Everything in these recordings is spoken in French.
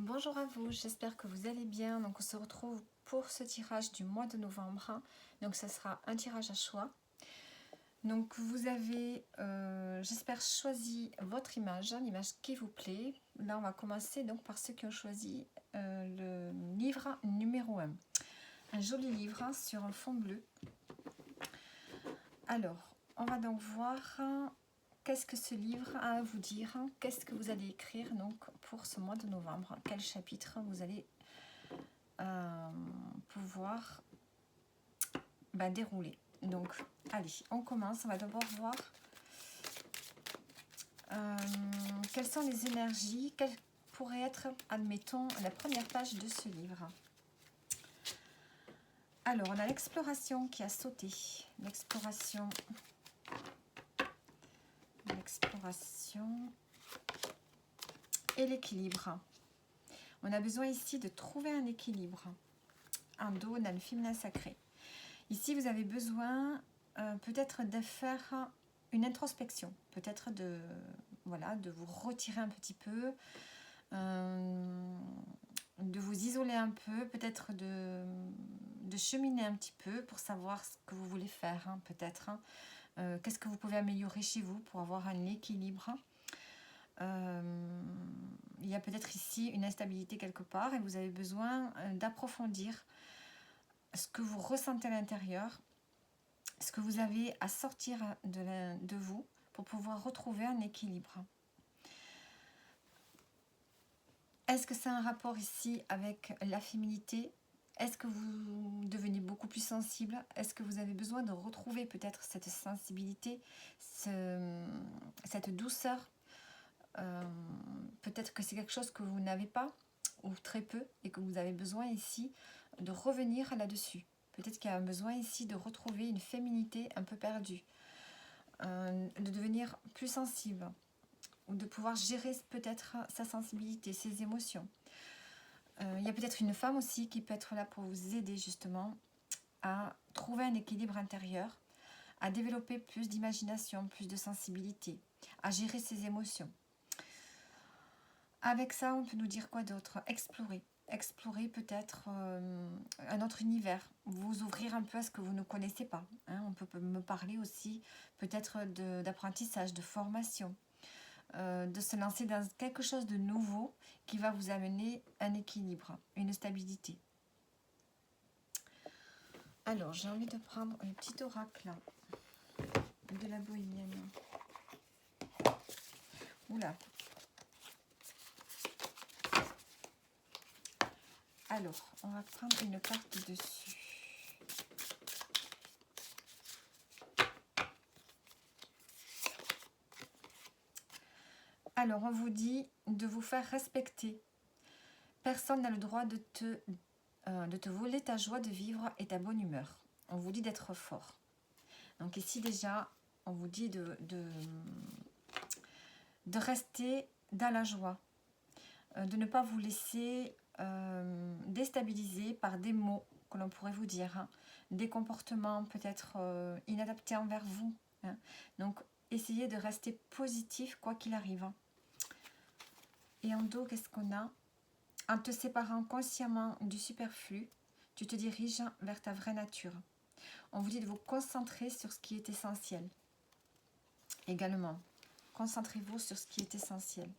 Bonjour à vous, j'espère que vous allez bien. Donc on se retrouve pour ce tirage du mois de novembre. Donc ça sera un tirage à choix. Donc vous avez, j'espère, choisi votre image, l'image qui vous plaît. Là on va commencer donc par ceux qui ont choisi le livre numéro 1. Un joli livre sur un fond bleu. Alors, on va donc voir qu'est-ce que ce livre a à vous dire, qu'est-ce que vous allez écrire donc pour ce mois de novembre, quel chapitre vous allez pouvoir dérouler. Donc, allez, on commence. On va d'abord voir quelles sont les énergies, quelle pourrait être, admettons, la première page de ce livre. Alors, on a l'exploration qui a sauté. L'exploration et l'équilibre. On a besoin ici de trouver un équilibre. En dos, on a le féminin sacré. Ici, vous avez besoin peut-être de faire une introspection, peut-être de vous retirer un petit peu, de vous isoler un peu, peut-être de cheminer un petit peu pour savoir ce que vous voulez faire, peut-être. Qu'est-ce que vous pouvez améliorer chez vous pour avoir un équilibre. Il y a peut-être ici une instabilité quelque part et vous avez besoin d'approfondir ce que vous ressentez à l'intérieur, ce que vous avez à sortir de vous pour pouvoir retrouver un équilibre. Est-ce que c'est un rapport ici avec la féminité? Est-ce que vous devenez beaucoup plus sensible? Est-ce que vous avez besoin de retrouver peut-être cette sensibilité, cette douceur? Peut-être que c'est quelque chose que vous n'avez pas ou très peu et que vous avez besoin ici de revenir là-dessus. Peut-être qu'il y a un besoin ici de retrouver une féminité un peu perdue, de devenir plus sensible ou de pouvoir gérer peut-être sa sensibilité, ses émotions. Il y a peut-être une femme aussi qui peut être là pour vous aider justement à trouver un équilibre intérieur, à développer plus d'imagination, plus de sensibilité, à gérer ses émotions. Avec ça, on peut nous dire quoi d'autre? Explorer peut-être un autre univers, vous ouvrir un peu à ce que vous ne connaissez pas. On peut me parler aussi peut-être d'apprentissage, de formation, de se lancer dans quelque chose de nouveau qui va vous amener un équilibre, une stabilité. Alors, j'ai envie de prendre un petit oracle de la bohémienne. Oula. Alors, on va prendre une carte dessus. Alors, on vous dit de vous faire respecter. Personne n'a le droit de te voler ta joie de vivre et ta bonne humeur. On vous dit d'être fort. Donc ici déjà, on vous dit de rester dans la joie, de ne pas vous laisser déstabiliser par des mots que l'on pourrait vous dire, des comportements peut-être inadaptés envers vous. Donc essayez de rester positif quoi qu'il arrive. Et en dos, qu'est-ce qu'on a? En te séparant consciemment du superflu, tu te diriges vers ta vraie nature. On vous dit de vous concentrer sur ce qui est essentiel. Également, concentrez-vous sur ce qui est essentiel.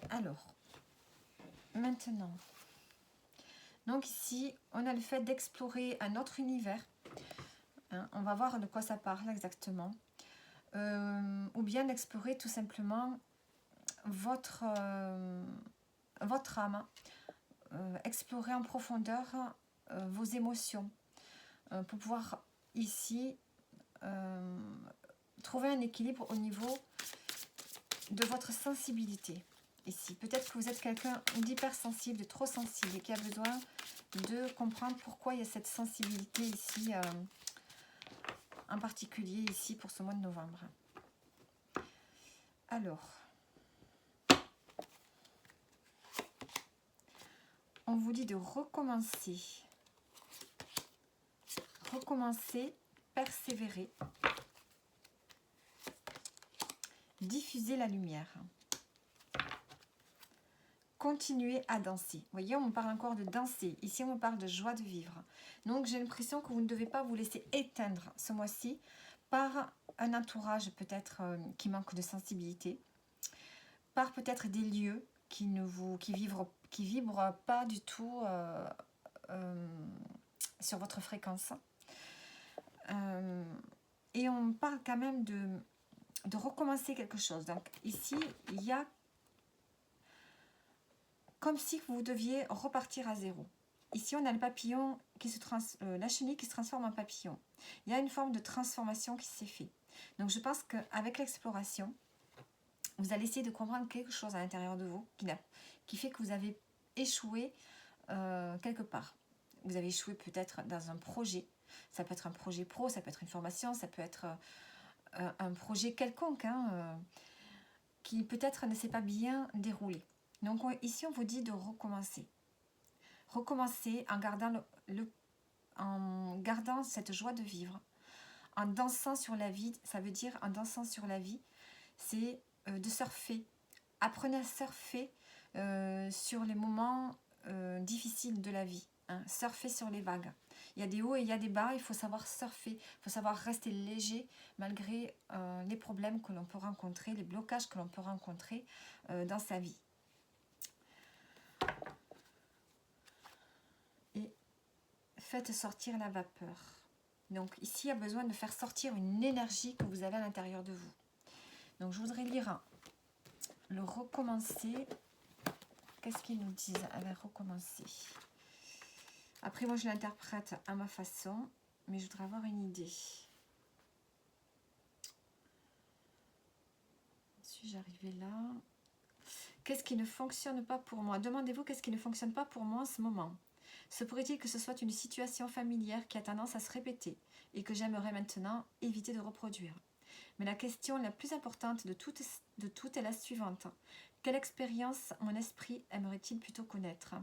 Alors, maintenant, donc ici, on a le fait d'explorer un autre univers. On va voir de quoi ça parle exactement. Ou bien d'explorer tout simplement votre âme. Explorer en profondeur vos émotions. Pour pouvoir ici trouver un équilibre au niveau de votre sensibilité. Ici, peut-être que vous êtes quelqu'un d'hypersensible, de trop sensible et qui a besoin de comprendre pourquoi il y a cette sensibilité ici, en particulier ici pour ce mois de novembre. Alors, on vous dit de recommencer. Recommencer, persévérer, diffuser la lumière. continuez à danser. Vous voyez, on me parle encore de danser. Ici, on me parle de joie de vivre. Donc, j'ai l'impression que vous ne devez pas vous laisser éteindre ce mois-ci par un entourage peut-être qui manque de sensibilité, par peut-être des lieux qui vibrent pas du tout sur votre fréquence. Et on parle quand même de recommencer quelque chose. Donc ici, il y a comme si vous deviez repartir à zéro. Ici, on a le papillon, la chenille qui se transforme en papillon. Il y a une forme de transformation qui s'est faite. Donc, je pense qu'avec l'exploration, vous allez essayer de comprendre quelque chose à l'intérieur de vous qui fait que vous avez échoué quelque part. Vous avez échoué peut-être dans un projet. Ça peut être un projet pro, ça peut être une formation, ça peut être un projet quelconque qui peut-être ne s'est pas bien déroulé. Donc ici, on vous dit de recommencer. Recommencer en gardant cette joie de vivre. En dansant sur la vie, ça veut dire en dansant sur la vie, c'est de surfer. Apprenez à surfer sur les moments difficiles de la vie. Surfer sur les vagues. Il y a des hauts et il y a des bas, il faut savoir surfer, il faut savoir rester léger malgré les problèmes que l'on peut rencontrer, les blocages que l'on peut rencontrer dans sa vie. Et faites sortir la vapeur. Donc ici, il y a besoin de faire sortir une énergie que vous avez à l'intérieur de vous. Donc je voudrais lire le recommencer. Qu'est-ce qu'ils nous disent avec recommencer? Après, moi, je l'interprète à ma façon, mais je voudrais avoir une idée. Suis-je arrivée là? Qu'est-ce qui ne fonctionne pas pour moi? Demandez-vous qu'est-ce qui ne fonctionne pas pour moi en ce moment. Se pourrait-il que ce soit une situation familière qui a tendance à se répéter et que j'aimerais maintenant éviter de reproduire? Mais la question la plus importante de toutes est la suivante. Quelle expérience mon esprit aimerait-il plutôt connaître?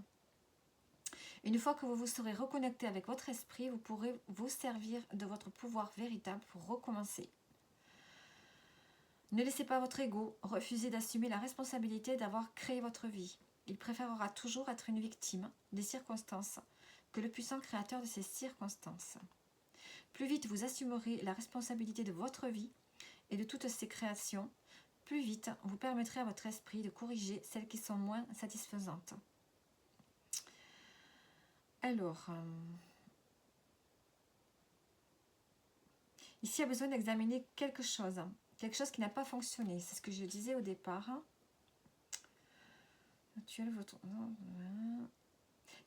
Une fois que vous vous serez reconnecté avec votre esprit, vous pourrez vous servir de votre pouvoir véritable pour recommencer. Ne laissez pas votre ego refuser d'assumer la responsabilité d'avoir créé votre vie. Il préférera toujours être une victime des circonstances que le puissant créateur de ces circonstances. Plus vite vous assumerez la responsabilité de votre vie et de toutes ses créations, plus vite vous permettrez à votre esprit de corriger celles qui sont moins satisfaisantes. Alors, ici, il y a besoin d'examiner quelque chose qui n'a pas fonctionné. C'est ce que je disais au départ.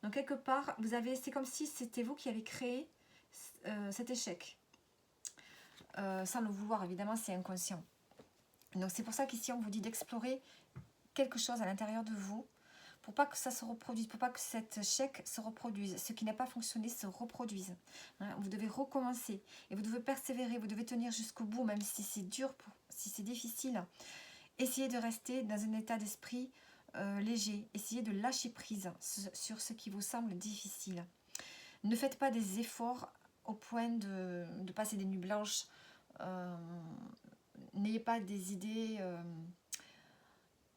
Donc, quelque part, c'est comme si c'était vous qui avez créé cet échec. Sans le vouloir, évidemment, c'est inconscient. Donc, c'est pour ça qu'ici, on vous dit d'explorer quelque chose à l'intérieur de vous pour pas que ça se reproduise, pour pas que cet échec se reproduise, ce qui n'a pas fonctionné se reproduise. Vous devez recommencer et vous devez persévérer, vous devez tenir jusqu'au bout, même si c'est dur, si c'est difficile. Essayez de rester dans un état d'esprit léger, essayez de lâcher prise sur ce qui vous semble difficile. Ne faites pas des efforts au point de passer des nuits blanches. N'ayez pas des idées...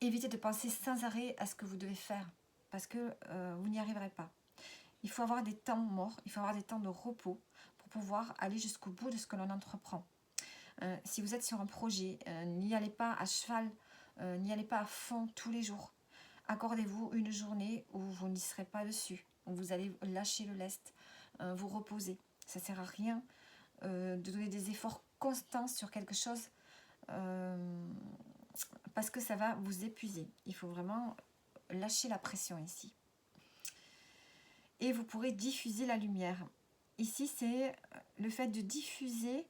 Évitez de penser sans arrêt à ce que vous devez faire, parce que vous n'y arriverez pas. Il faut avoir des temps morts, il faut avoir des temps de repos pour pouvoir aller jusqu'au bout de ce que l'on entreprend. Si vous êtes sur un projet, n'y allez pas à cheval, n'y allez pas à fond tous les jours. Accordez-vous une journée où vous n'y serez pas dessus, où vous allez lâcher le lest, vous reposer. Ça ne sert à rien de donner des efforts constants sur quelque chose parce que ça va vous épuiser. Il faut vraiment lâcher la pression ici. Et vous pourrez diffuser la lumière. Ici, c'est le fait de diffuser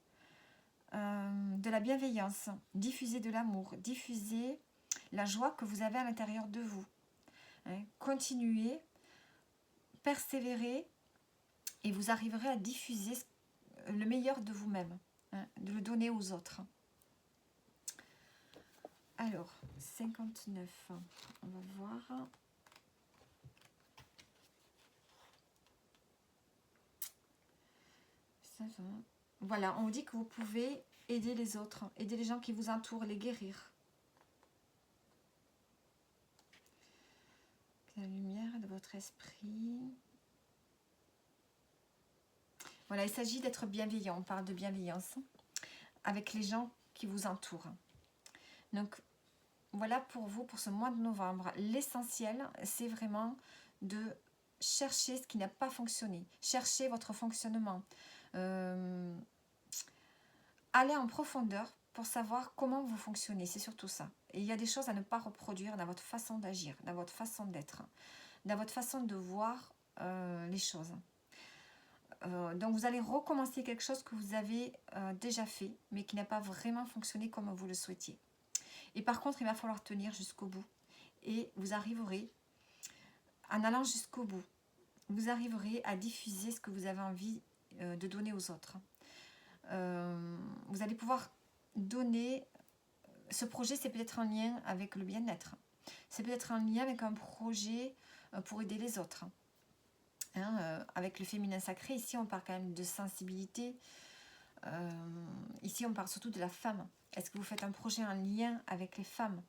de la bienveillance, diffuser de l'amour, diffuser la joie que vous avez à l'intérieur de vous. Continuez, persévérez et vous arriverez à diffuser le meilleur de vous-même, de le donner aux autres. Alors, 59, on va voir. Ça va. Voilà, on dit que vous pouvez aider les autres, aider les gens qui vous entourent, les guérir. la lumière de votre esprit. Voilà, il s'agit d'être bienveillant. On parle de bienveillance avec les gens qui vous entourent. Donc, voilà pour vous, pour ce mois de novembre. L'essentiel, c'est vraiment de chercher ce qui n'a pas fonctionné. Cherchez votre fonctionnement. Allez en profondeur pour savoir comment vous fonctionnez. C'est surtout ça. Et il y a des choses à ne pas reproduire dans votre façon d'agir, dans votre façon d'être, dans votre façon de voir les choses. Donc vous allez recommencer quelque chose que vous avez déjà fait, mais qui n'a pas vraiment fonctionné comme vous le souhaitiez. Et par contre, il va falloir tenir jusqu'au bout. Et vous arriverez, en allant jusqu'au bout, vous arriverez à diffuser ce que vous avez envie de donner aux autres. Vous allez pouvoir donner... Ce projet, c'est peut-être en lien avec le bien-être. C'est peut-être en lien avec un projet pour aider les autres. Avec le féminin sacré, ici, on parle quand même de sensibilité. Ici, on parle surtout de la femme. Est-ce que vous faites un projet en lien avec les femmes,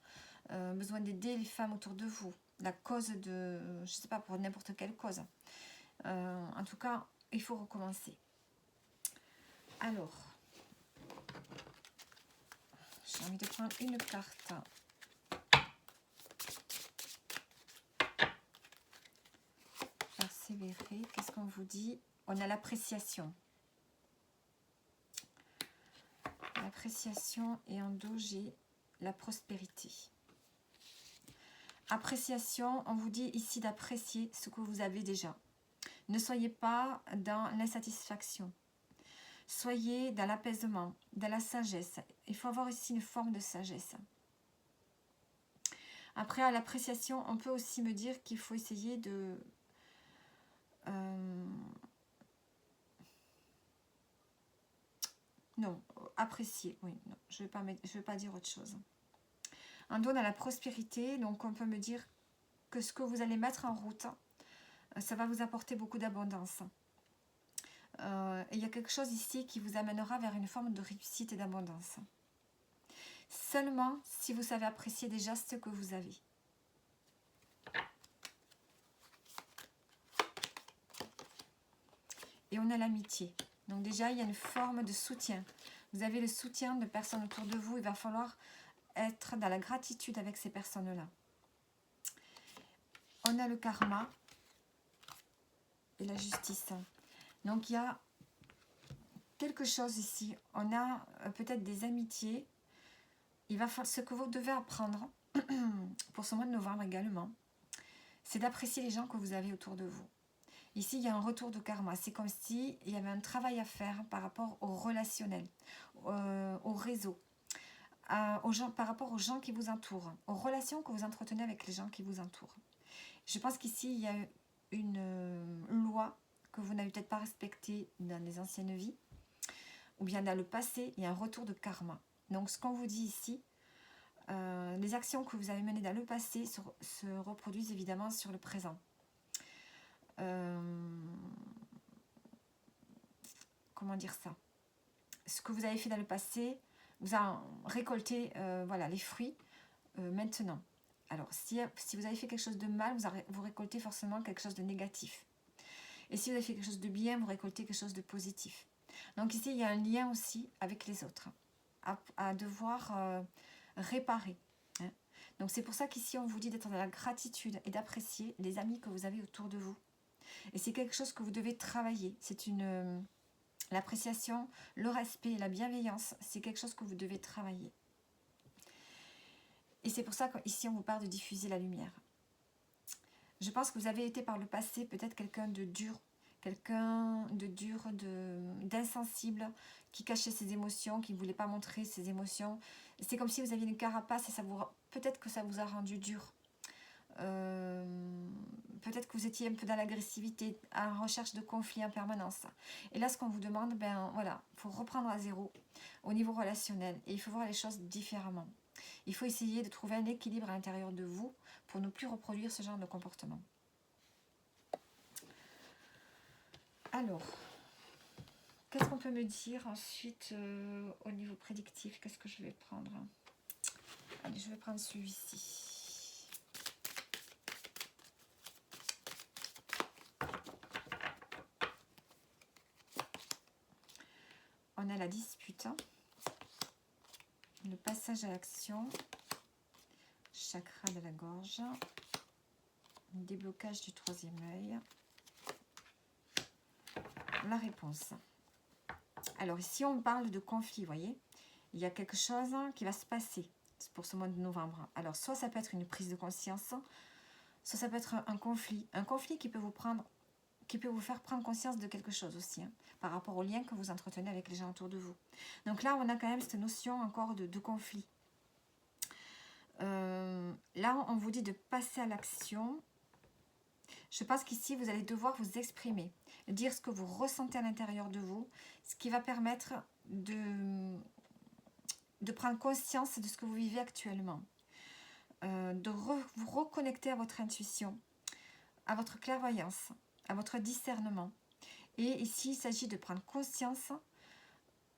besoin d'aider les femmes autour de vous, la cause de, je ne sais pas, pour n'importe quelle cause. En tout cas, il faut recommencer. Alors, j'ai envie de prendre une carte. Persévérer, qu'est-ce qu'on vous dit? On a l'appréciation. L'appréciation et en dos, j'ai la prospérité. Appréciation, on vous dit ici d'apprécier ce que vous avez déjà. Ne soyez pas dans l'insatisfaction. Soyez dans l'apaisement, dans la sagesse. Il faut avoir ici une forme de sagesse. Après, à l'appréciation, on peut aussi me dire qu'il faut essayer de... non, apprécier. Oui, non, je ne vais pas dire autre chose. En dos, on a la prospérité. Donc, on peut me dire que ce que vous allez mettre en route, ça va vous apporter beaucoup d'abondance. Il y a quelque chose ici qui vous amènera vers une forme de réussite et d'abondance. Seulement si vous savez apprécier déjà ce que vous avez. Et on a l'amitié. Donc déjà, il y a une forme de soutien. Vous avez le soutien de personnes autour de vous. Il va falloir être dans la gratitude avec ces personnes-là. On a le karma et la justice. Donc il y a quelque chose ici. On a peut-être des amitiés. Il va falloir, ce que vous devez apprendre pour ce mois de novembre également, c'est d'apprécier les gens que vous avez autour de vous. Ici, il y a un retour de karma. C'est comme si il y avait un travail à faire par rapport au relationnel, au réseau, aux gens, par rapport aux gens qui vous entourent, aux relations que vous entretenez avec les gens qui vous entourent. Je pense qu'ici, il y a une loi que vous n'avez peut-être pas respectée dans les anciennes vies, ou bien dans le passé, il y a un retour de karma. Donc, ce qu'on vous dit ici, les actions que vous avez menées dans le passé se reproduisent évidemment sur le présent. Comment dire ça? Ce que vous avez fait dans le passé, vous en récoltez voilà, les fruits maintenant. Alors, si vous avez fait quelque chose de mal, vous récoltez forcément quelque chose de négatif. Et si vous avez fait quelque chose de bien, vous récoltez quelque chose de positif. Donc ici, il y a un lien aussi avec les autres, à devoir réparer. Hein. Donc c'est pour ça qu'ici, on vous dit d'être dans la gratitude et d'apprécier les amis que vous avez autour de vous. Et c'est quelque chose que vous devez travailler. C'est l'appréciation, le respect, la bienveillance, c'est quelque chose que vous devez travailler. Et c'est pour ça qu'ici, on vous parle de diffuser la lumière. Je pense que vous avez été par le passé peut-être quelqu'un de dur, d'insensible, qui cachait ses émotions, qui ne voulait pas montrer ses émotions. C'est comme si vous aviez une carapace et peut-être que ça vous a rendu dur. Peut-être que vous étiez un peu dans l'agressivité, en recherche de conflits en permanence. Et là, ce qu'on vous demande, voilà, il faut reprendre à zéro au niveau relationnel et il faut voir les choses différemment. Il faut essayer de trouver un équilibre à l'intérieur de vous pour ne plus reproduire ce genre de comportement. Alors, qu'est-ce qu'on peut me dire ensuite au niveau prédictif? Qu'est-ce que je vais prendre? Allez, je vais prendre celui-ci. on a la dispute, le passage à l'action, chakra de la gorge, déblocage du troisième œil, la réponse. Alors ici, on parle de conflit, vous voyez. Il y a quelque chose qui va se passer pour ce mois de novembre. Alors, soit ça peut être une prise de conscience, soit ça peut être un conflit. Un conflit qui peut vous faire prendre conscience de quelque chose aussi, hein, par rapport au lien que vous entretenez avec les gens autour de vous. Donc là, on a quand même cette notion encore de conflit. Là, on vous dit de passer à l'action. Je pense qu'ici, vous allez devoir vous exprimer, dire ce que vous ressentez à l'intérieur de vous, ce qui va permettre de prendre conscience de ce que vous vivez actuellement, vous reconnecter à votre intuition, à votre clairvoyance, à votre discernement. Et ici, il s'agit de prendre conscience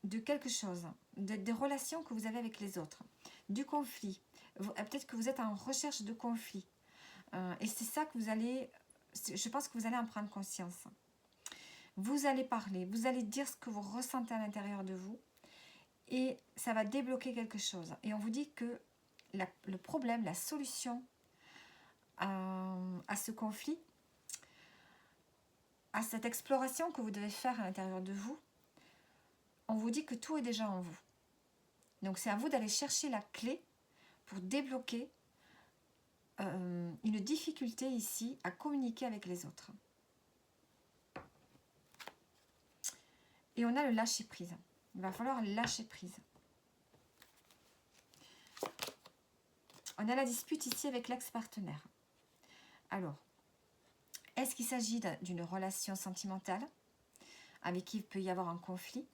de quelque chose, des relations que vous avez avec les autres, du conflit. Peut-être que vous êtes en recherche de conflit. Et c'est ça que vous allez... Je pense que vous allez en prendre conscience. Vous allez parler, vous allez dire ce que vous ressentez à l'intérieur de vous. Et ça va débloquer quelque chose. Et on vous dit que le problème, la solution à ce conflit, à cette exploration que vous devez faire à l'intérieur de vous, on vous dit que tout est déjà en vous. Donc c'est à vous d'aller chercher la clé pour débloquer une difficulté ici à communiquer avec les autres. Et on a le lâcher prise. Il va falloir lâcher prise. On a la dispute ici avec l'ex-partenaire. Alors, est-ce qu'il s'agit d'une relation sentimentale avec qui il peut y avoir un conflit,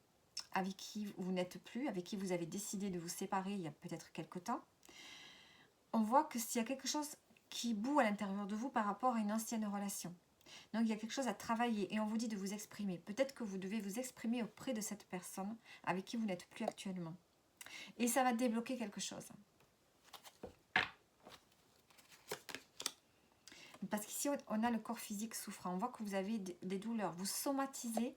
avec qui vous n'êtes plus, avec qui vous avez décidé de vous séparer il y a peut-être quelque temps? On voit que s'il y a quelque chose qui bout à l'intérieur de vous par rapport à une ancienne relation. Donc il y a quelque chose à travailler et on vous dit de vous exprimer. Peut-être que vous devez vous exprimer auprès de cette personne avec qui vous n'êtes plus actuellement. Et ça va débloquer quelque chose. Parce qu'ici, on a le corps physique souffrant. On voit que vous avez des douleurs. Vous somatisez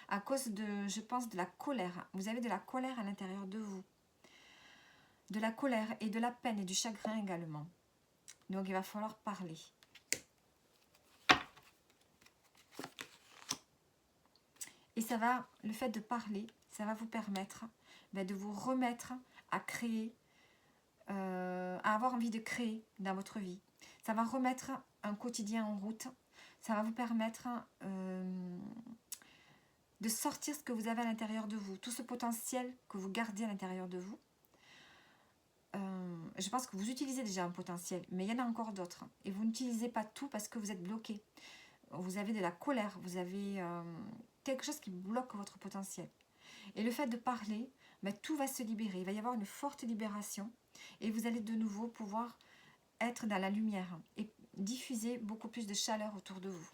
à cause de, je pense, de la colère. Vous avez de la colère à l'intérieur de vous. De la colère et de la peine et du chagrin également. Donc, il va falloir parler. Et ça va, le fait de parler, ça va vous permettre de vous remettre à créer, à avoir envie de créer dans votre vie. Ça va remettre un quotidien en route. Ça va vous permettre de sortir ce que vous avez à l'intérieur de vous. Tout ce potentiel que vous gardez à l'intérieur de vous. Je pense que vous utilisez déjà un potentiel, mais il y en a encore d'autres. Et vous n'utilisez pas tout parce que vous êtes bloqué. Vous avez de la colère, vous avez quelque chose qui bloque votre potentiel. Et le fait de parler, tout va se libérer. Il va y avoir une forte libération. Et vous allez de nouveau pouvoir être dans la lumière et diffuser beaucoup plus de chaleur autour de vous.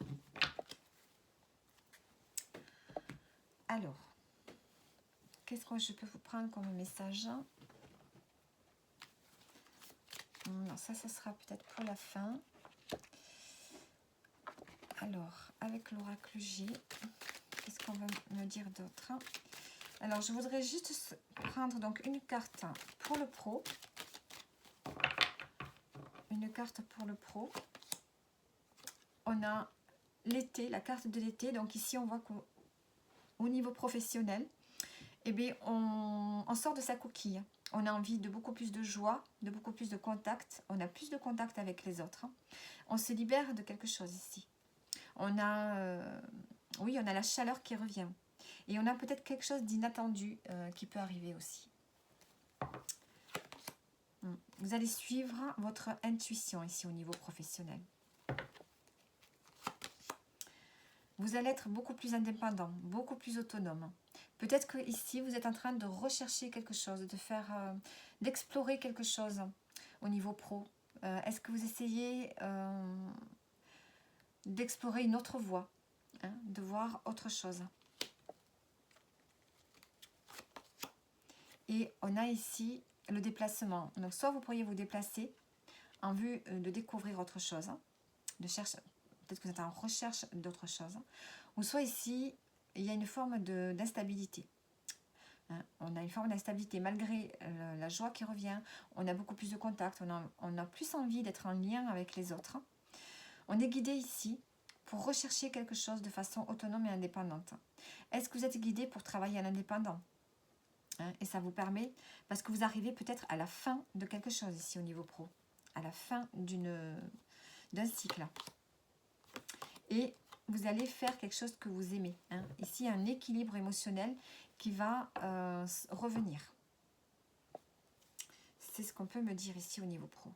Alors, qu'est-ce que je peux vous prendre comme message? Non, ça sera peut-être pour la fin. Alors, avec l'oracle G, qu'est-ce qu'on va me dire d'autre? Alors, je voudrais juste prendre donc une carte pour le pro. Une carte pour le pro. On a l'été, la carte de l'été. Donc ici, on voit qu'au niveau professionnel, eh bien, on sort de sa coquille. On a envie de beaucoup plus de joie, de beaucoup plus de contact. On a plus de contact avec les autres. On se libère de quelque chose ici. On a, oui, on a la chaleur qui revient. Et on a peut-être quelque chose d'inattendu qui peut arriver aussi. Vous allez suivre votre intuition ici au niveau professionnel. Vous allez être beaucoup plus indépendant, beaucoup plus autonome. Peut-être que ici vous êtes en train de rechercher quelque chose, de faire, d'explorer quelque chose au niveau pro. Est-ce que vous essayez d'explorer une autre voie, hein, de voir autre chose? Et on a ici le déplacement. Donc soit vous pourriez vous déplacer en vue de découvrir autre chose, de chercher. Peut-être que vous êtes en recherche d'autre chose. Ou soit ici, il y a une forme d'instabilité. Hein. On a une forme d'instabilité malgré la joie qui revient. On a beaucoup plus de contacts, on a plus envie d'être en lien avec les autres. On est guidé ici pour rechercher quelque chose de façon autonome et indépendante. Est-ce que vous êtes guidé pour travailler en indépendant? Hein, et ça vous permet, parce que vous arrivez peut-être à la fin de quelque chose ici au niveau pro, à la fin d'un cycle. Et vous allez faire quelque chose que vous aimez. Hein. Ici, il y a un équilibre émotionnel qui va revenir. C'est ce qu'on peut me dire ici au niveau pro.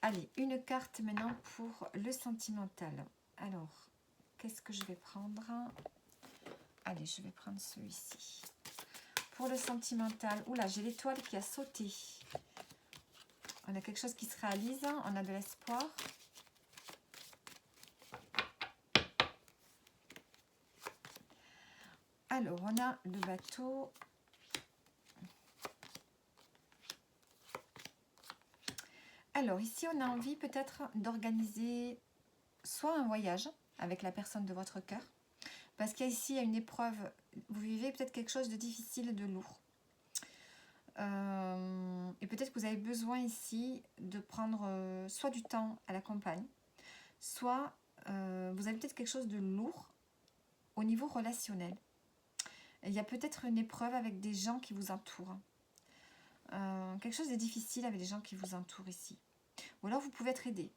Allez, une carte maintenant pour le sentimental. Alors, qu'est-ce que je vais prendre? Allez, je vais prendre celui-ci. Pour le sentimental, oula, j'ai l'étoile qui a sauté. On a quelque chose qui se réalise, on a de l'espoir. Alors, on a le bateau. Alors, ici, on a envie peut-être d'organiser soit un voyage avec la personne de votre cœur, parce qu'ici, il y a une épreuve, vous vivez peut-être quelque chose de difficile, de lourd. Et peut-être que vous avez besoin ici de prendre soit du temps à la campagne, soit vous avez peut-être quelque chose de lourd au niveau relationnel. Il y a peut-être une épreuve avec des gens qui vous entourent. Quelque chose de difficile avec les gens qui vous entourent ici. Ou alors vous pouvez être aidé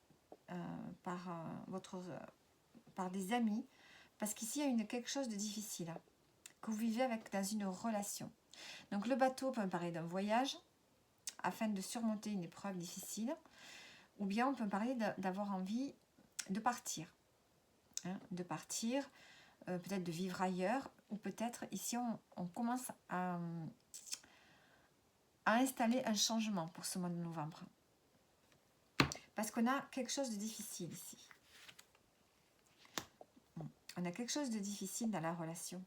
par des amis, parce qu'ici il y a quelque chose de difficile que vous vivez dans une relation. Donc le bateau peut me parler d'un voyage afin de surmonter une épreuve difficile, ou bien on peut parler d'avoir envie de partir. Hein, de partir, peut-être de vivre ailleurs, ou peut-être ici on commence à installer un changement pour ce mois de novembre. Parce qu'on a quelque chose de difficile ici. On a quelque chose de difficile dans la relation.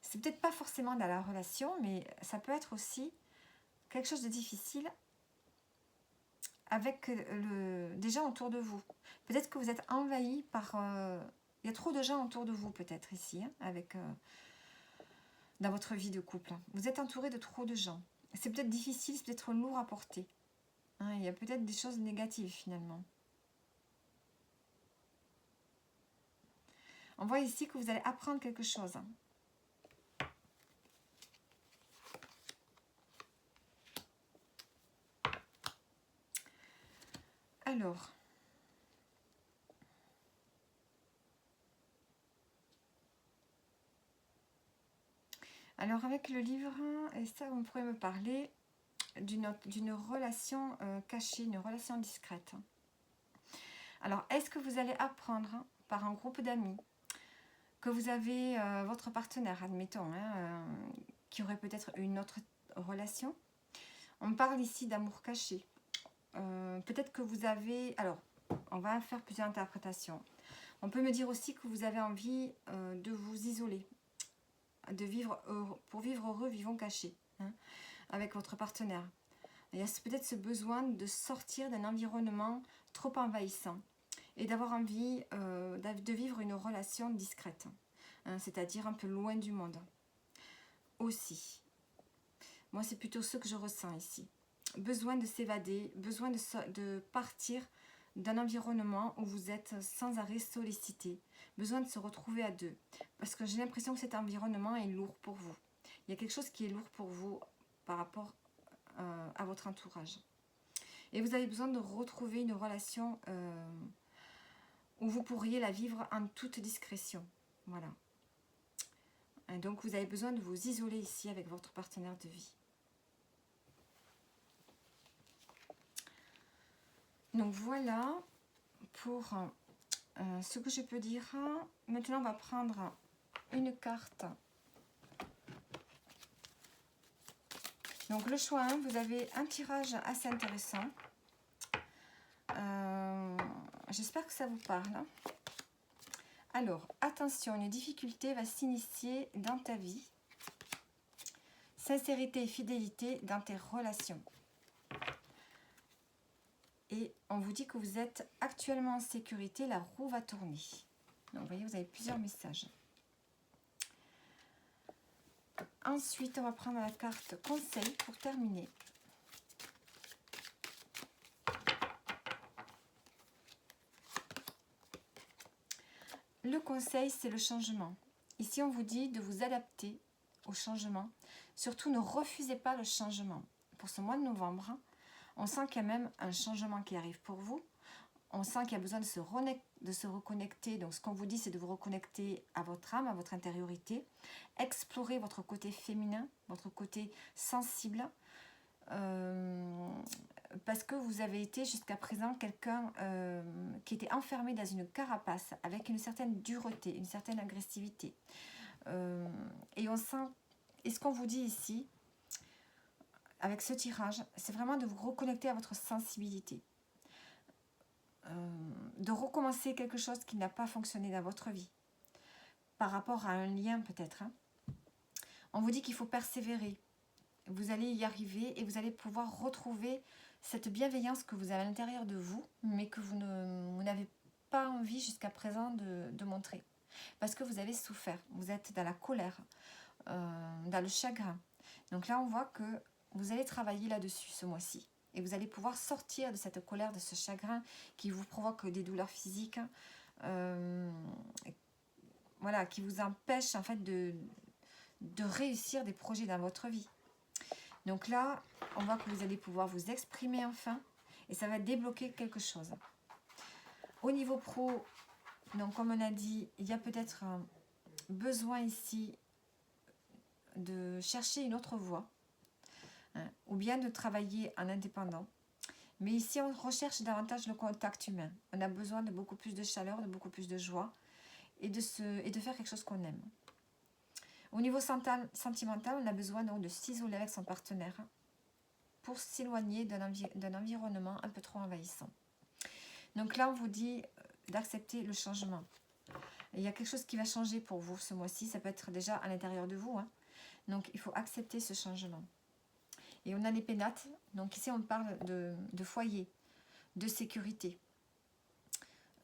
C'est peut-être pas forcément dans la relation, mais ça peut être aussi quelque chose de difficile avec des gens autour de vous. Peut-être que vous êtes envahi par... il y a trop de gens autour de vous peut-être ici, hein, dans votre vie de couple. Vous êtes entouré de trop de gens. C'est peut-être difficile, c'est peut-être lourd à porter. Hein, il y a peut-être des choses négatives finalement. On voit ici que vous allez apprendre quelque chose. Alors avec le livre, et ça vous pourrez me parler d'une relation cachée, une relation discrète. Alors est-ce que vous allez apprendre par un groupe d'amis que vous avez votre partenaire, admettons, hein, qui aurait peut-être une autre relation? On parle ici d'amour caché. Peut-être que vous avez... Alors, on va faire plusieurs interprétations. On peut me dire aussi que vous avez envie de vous isoler, de vivre heureux, pour vivre heureux, vivons cachés, hein, avec votre partenaire. Il y a peut-être ce besoin de sortir d'un environnement trop envahissant et d'avoir envie de vivre une relation discrète, hein, c'est-à-dire un peu loin du monde. Aussi, moi c'est plutôt ce que je ressens ici. Besoin de s'évader, besoin de partir d'un environnement où vous êtes sans arrêt sollicité, besoin de se retrouver à deux, parce que j'ai l'impression que cet environnement est lourd pour vous. Il y a quelque chose qui est lourd pour vous par rapport à votre entourage. Et vous avez besoin de retrouver une relation où vous pourriez la vivre en toute discrétion. Voilà. Et donc vous avez besoin de vous isoler ici avec votre partenaire de vie. Donc voilà pour ce que je peux dire. Maintenant on va prendre une carte. Donc le choix 1, vous avez un tirage assez intéressant. J'espère que ça vous parle. Alors, attention, une difficulté va s'initier dans ta vie. Sincérité et fidélité dans tes relations. Et on vous dit que vous êtes actuellement en sécurité, la roue va tourner. Donc, vous voyez, vous avez plusieurs messages. Ensuite, on va prendre la carte conseil pour terminer. Le conseil, c'est le changement. Ici, on vous dit de vous adapter au changement. Surtout, ne refusez pas le changement. Pour ce mois de novembre, on sent qu'il y a même un changement qui arrive pour vous. On sent qu'il y a besoin de se reconnecter. Donc, ce qu'on vous dit, c'est de vous reconnecter à votre âme, à votre intériorité. Explorer votre côté féminin, votre côté sensible. Parce que vous avez été jusqu'à présent quelqu'un qui était enfermé dans une carapace avec une certaine dureté, une certaine agressivité. Et on sent, et ce qu'on vous dit ici, avec ce tirage, c'est vraiment de vous reconnecter à votre sensibilité. De recommencer quelque chose qui n'a pas fonctionné dans votre vie. Par rapport à un lien peut-être. Hein. On vous dit qu'il faut persévérer. Vous allez y arriver et vous allez pouvoir retrouver cette bienveillance que vous avez à l'intérieur de vous, mais que vous n'avez pas envie jusqu'à présent de montrer. Parce que vous avez souffert, vous êtes dans la colère, dans le chagrin. Donc là, on voit que vous allez travailler là-dessus ce mois-ci. Et vous allez pouvoir sortir de cette colère, de ce chagrin qui vous provoque des douleurs physiques, voilà, qui vous empêche en fait de réussir des projets dans votre vie. Donc là, on voit que vous allez pouvoir vous exprimer enfin et ça va débloquer quelque chose. Au niveau pro, donc comme on a dit, il y a peut-être besoin ici de chercher une autre voie hein, ou bien de travailler en indépendant. Mais ici, on recherche davantage le contact humain. On a besoin de beaucoup plus de chaleur, de beaucoup plus de joie et de faire quelque chose qu'on aime. Au niveau sentimental, on a besoin donc de s'isoler avec son partenaire pour s'éloigner d'un environnement un peu trop envahissant. Donc là, on vous dit d'accepter le changement. Il y a quelque chose qui va changer pour vous ce mois-ci. Ça peut être déjà à l'intérieur de vous. Hein. Donc, il faut accepter ce changement. Et on a les pénates. Donc ici, on parle de foyer, de sécurité,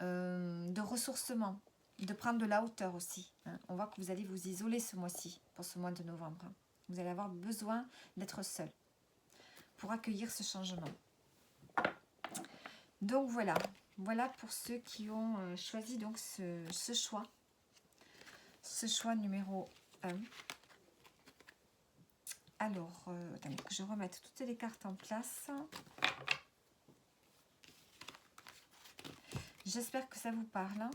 de ressourcement, de prendre de la hauteur aussi. Hein. On voit que vous allez vous isoler ce mois-ci, pour ce mois de novembre. Vous allez avoir besoin d'être seul pour accueillir ce changement. Donc voilà, voilà pour ceux qui ont choisi donc ce choix numéro 1. Alors, attendez que je remette toutes les cartes en place. J'espère que ça vous parle,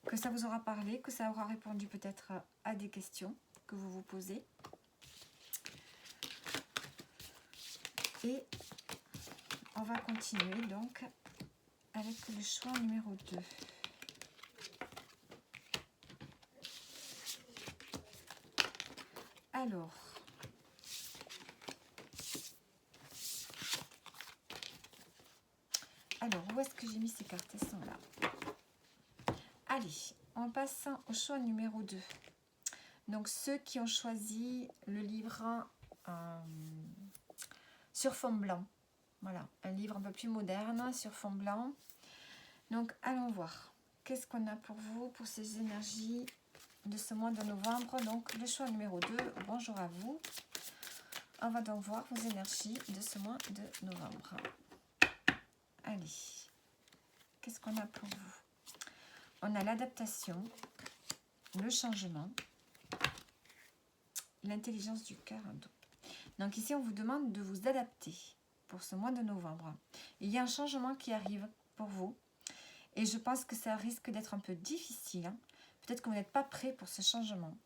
que ça vous aura parlé, que ça aura répondu peut-être à des questions que vous vous posez. Et on va continuer donc avec le choix numéro 2. Alors, où est-ce que j'ai mis ces cartes? Elles sont là. Allez, on passe au choix numéro 2. Donc, ceux qui ont choisi le livre sur fond blanc. Voilà, un livre un peu plus moderne sur fond blanc. Donc, allons voir. Qu'est-ce qu'on a pour vous, pour ces énergies de ce mois de novembre? Donc, le choix numéro 2. Bonjour à vous. On va donc voir vos énergies de ce mois de novembre. Allez, qu'est-ce qu'on a pour vous? On a l'adaptation, le changement, l'intelligence du cœur. Donc ici, on vous demande de vous adapter pour ce mois de novembre. Il y a un changement qui arrive pour vous et je pense que ça risque d'être un peu difficile. Hein. Peut-être que vous n'êtes pas prêt pour ce changement.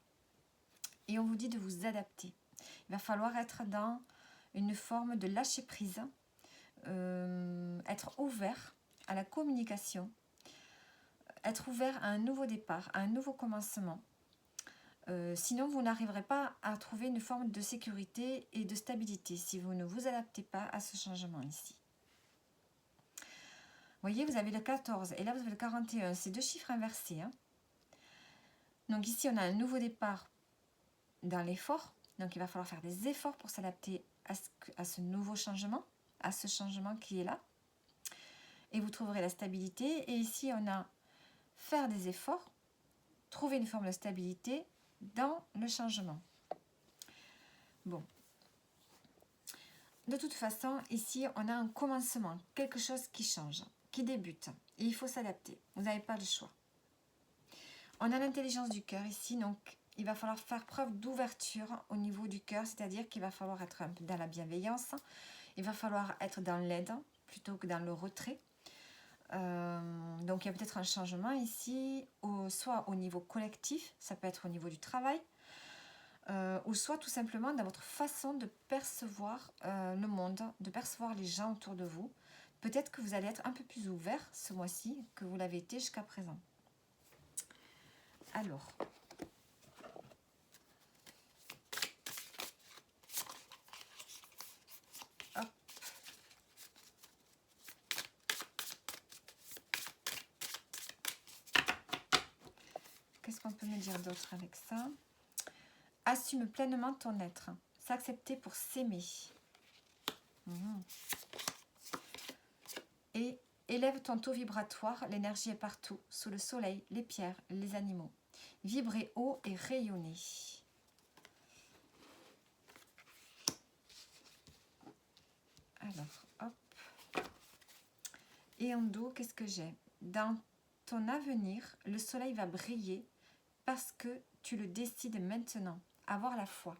Et on vous dit de vous adapter. Il va falloir être dans une forme de lâcher prise, être ouvert à la communication, être ouvert à un nouveau départ, à un nouveau commencement. Sinon, vous n'arriverez pas à trouver une forme de sécurité et de stabilité si vous ne vous adaptez pas à ce changement ici. Vous voyez, vous avez le 14 et là, vous avez le 41. C'est deux chiffres inversés. Hein. Donc ici, on a un nouveau départ dans l'effort. Donc, il va falloir faire des efforts pour s'adapter à ce nouveau changement, à ce changement qui est là. Et vous trouverez la stabilité. Et ici, on a faire des efforts, trouver une forme de stabilité dans le changement. Bon. De toute façon, ici, on a un commencement, quelque chose qui change, qui débute. Et il faut s'adapter. Vous n'avez pas le choix. On a l'intelligence du cœur ici, donc il va falloir faire preuve d'ouverture au niveau du cœur, c'est-à-dire qu'il va falloir être un peu dans la bienveillance, il va falloir être dans l'aide plutôt que dans le retrait. Donc il y a peut-être un changement ici, soit au niveau collectif, ça peut être au niveau du travail, ou soit tout simplement dans votre façon de percevoir le monde, de percevoir les gens autour de vous. Peut-être que vous allez être un peu plus ouvert ce mois-ci que vous l'avez été jusqu'à présent. Alors, hop. Qu'est-ce qu'on peut me dire d'autre avec ça? Assume pleinement ton être. S'accepter pour s'aimer. Et élève ton taux vibratoire. L'énergie est partout. Sous le soleil, les pierres, les animaux. Vibrez haut et rayonnez. Alors, hop. Et en dos, qu'est-ce que j'ai? Dans ton avenir, le soleil va briller parce que tu le décides maintenant. Avoir la foi.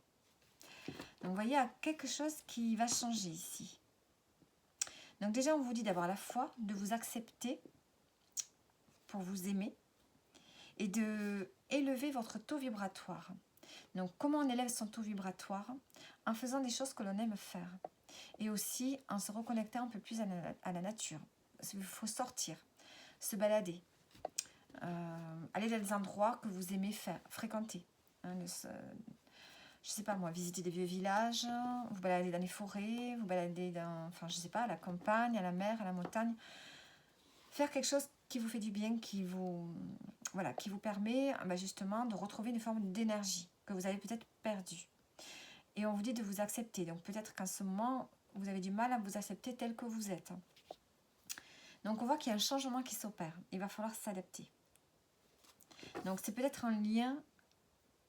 Donc, vous voyez, il y a quelque chose qui va changer ici. Donc, déjà, on vous dit d'avoir la foi, de vous accepter pour vous aimer et de élever votre taux vibratoire. Donc, comment on élève son taux vibratoire? En faisant des choses que l'on aime faire. Et aussi en se reconnectant un peu plus à la nature. Il faut sortir, se balader, aller dans des endroits que vous aimez fréquenter. Hein, je sais pas moi, visiter des vieux villages, vous balader dans les forêts, vous balader dans, enfin je sais pas, à la campagne, à la mer, à la montagne. Faire quelque chose qui vous fait du bien, qui vous permet justement de retrouver une forme d'énergie que vous avez peut-être perdue. Et on vous dit de vous accepter. Donc peut-être qu'en ce moment, vous avez du mal à vous accepter tel que vous êtes. Donc on voit qu'il y a un changement qui s'opère. Il va falloir s'adapter. Donc c'est peut-être un lien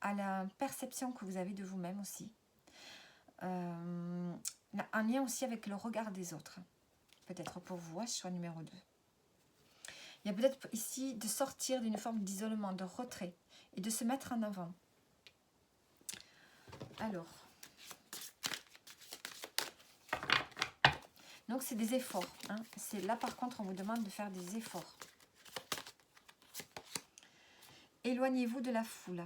à la perception que vous avez de vous-même aussi. Un lien aussi avec le regard des autres. Peut-être pour vous, choix numéro 2. Il y a peut-être ici de sortir d'une forme d'isolement, de retrait et de se mettre en avant. Alors, donc c'est des efforts. Hein. Là par contre, on vous demande de faire des efforts. Éloignez-vous de la foule.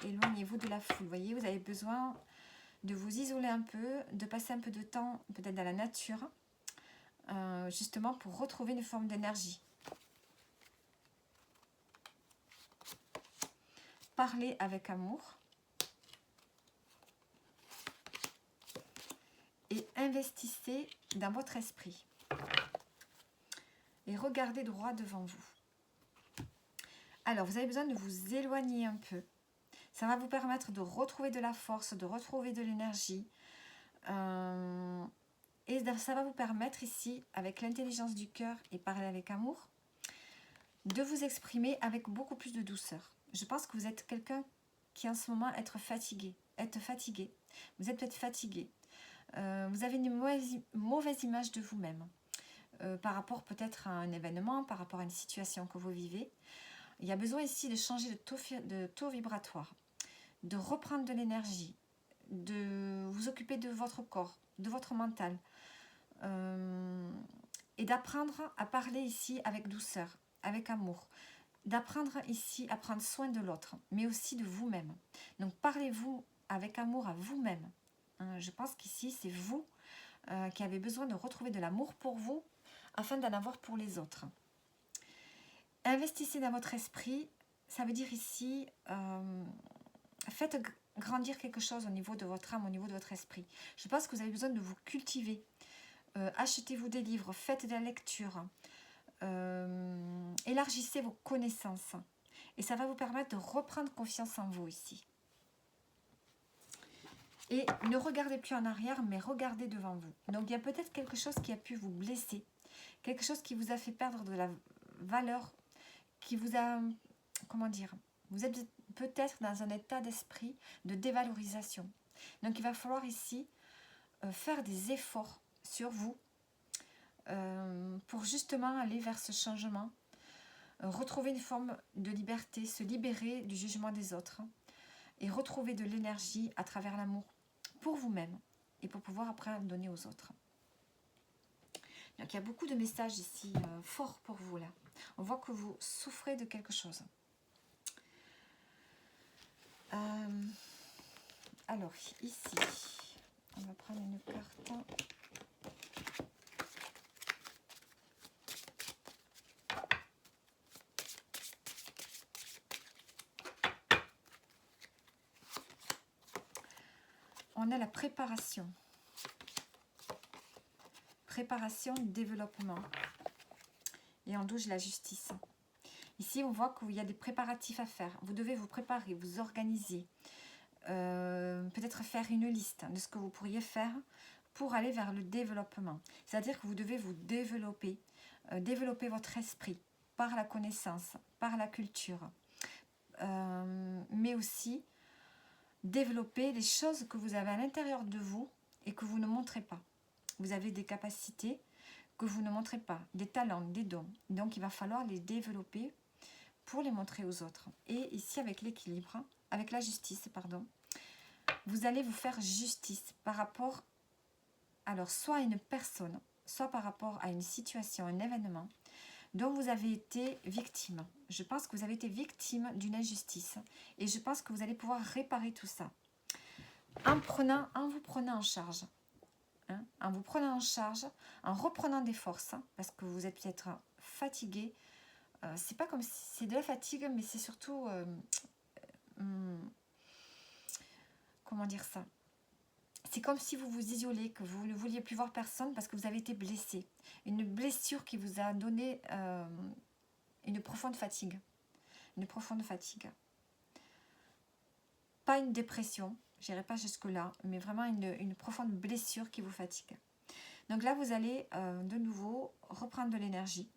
Éloignez-vous de la foule. Vous voyez, vous avez besoin de vous isoler un peu, de passer un peu de temps peut-être dans la nature, justement pour retrouver une forme d'énergie. Parlez avec amour. Et investissez dans votre esprit. Et regardez droit devant vous. Alors, vous avez besoin de vous éloigner un peu. Ça va vous permettre de retrouver de la force, de retrouver de l'énergie. Et ça va vous permettre ici, avec l'intelligence du cœur et parler avec amour, de vous exprimer avec beaucoup plus de douceur. Je pense que vous êtes quelqu'un qui en ce moment est fatigué. Vous êtes peut-être fatigué. Vous avez une mauvaise image de vous-même. Par rapport peut-être à un événement, par rapport à une situation que vous vivez. Il y a besoin ici de changer de taux vibratoire, de reprendre de l'énergie, de vous occuper de votre corps, de votre mental, et d'apprendre à parler ici avec douceur, avec amour, d'apprendre ici à prendre soin de l'autre, mais aussi de vous-même. Donc parlez-vous avec amour à vous-même. Je pense qu'ici c'est vous qui avez besoin de retrouver de l'amour pour vous afin d'en avoir pour les autres. Investissez dans votre esprit, ça veut dire ici, faites grandir quelque chose au niveau de votre âme, au niveau de votre esprit. Je pense que vous avez besoin de vous cultiver. Achetez-vous des livres, faites de la lecture, élargissez vos connaissances. Et ça va vous permettre de reprendre confiance en vous ici. Et ne regardez plus en arrière, mais regardez devant vous. Donc il y a peut-être quelque chose qui a pu vous blesser, quelque chose qui vous a fait perdre de la valeur qui vous a, comment dire, vous êtes peut-être dans un état d'esprit de dévalorisation. Donc il va falloir ici faire des efforts sur vous pour justement aller vers ce changement, retrouver une forme de liberté, se libérer du jugement des autres et retrouver de l'énergie à travers l'amour pour vous-même et pour pouvoir après donner aux autres. Donc il y a beaucoup de messages ici forts pour vous là. On voit que vous souffrez de quelque chose. Alors ici, on va prendre une carte. On a la préparation. Préparation, développement. Et en douze, la justice. Ici, on voit qu'il y a des préparatifs à faire. Vous devez vous préparer, vous organiser. Peut-être faire une liste de ce que vous pourriez faire pour aller vers le développement. C'est-à-dire que vous devez vous développer, développer votre esprit par la connaissance, par la culture. Mais aussi développer les choses que vous avez à l'intérieur de vous et que vous ne montrez pas. Vous avez des capacités que vous ne montrez pas, des talents, des dons. Donc il va falloir les développer pour les montrer aux autres. Et ici avec l'équilibre, avec la justice, pardon, vous allez vous faire justice par rapport, alors soit à une personne, soit par rapport à une situation, un événement dont vous avez été victime. Je pense que vous avez été victime d'une injustice et je pense que vous allez pouvoir réparer tout ça en vous prenant en charge. En vous prenant en charge, en reprenant des forces, parce que vous êtes peut-être fatigué. C'est pas comme si c'est de la fatigue, mais c'est surtout comment dire ça, c'est comme si vous vous isolez, que vous ne vouliez plus voir personne parce que vous avez été blessé. Une blessure qui vous a donné une profonde fatigue. Une profonde fatigue. Pas une dépression, je n'irai pas jusque-là, mais vraiment une profonde blessure qui vous fatigue. Donc là, vous allez de nouveau reprendre de l'énergie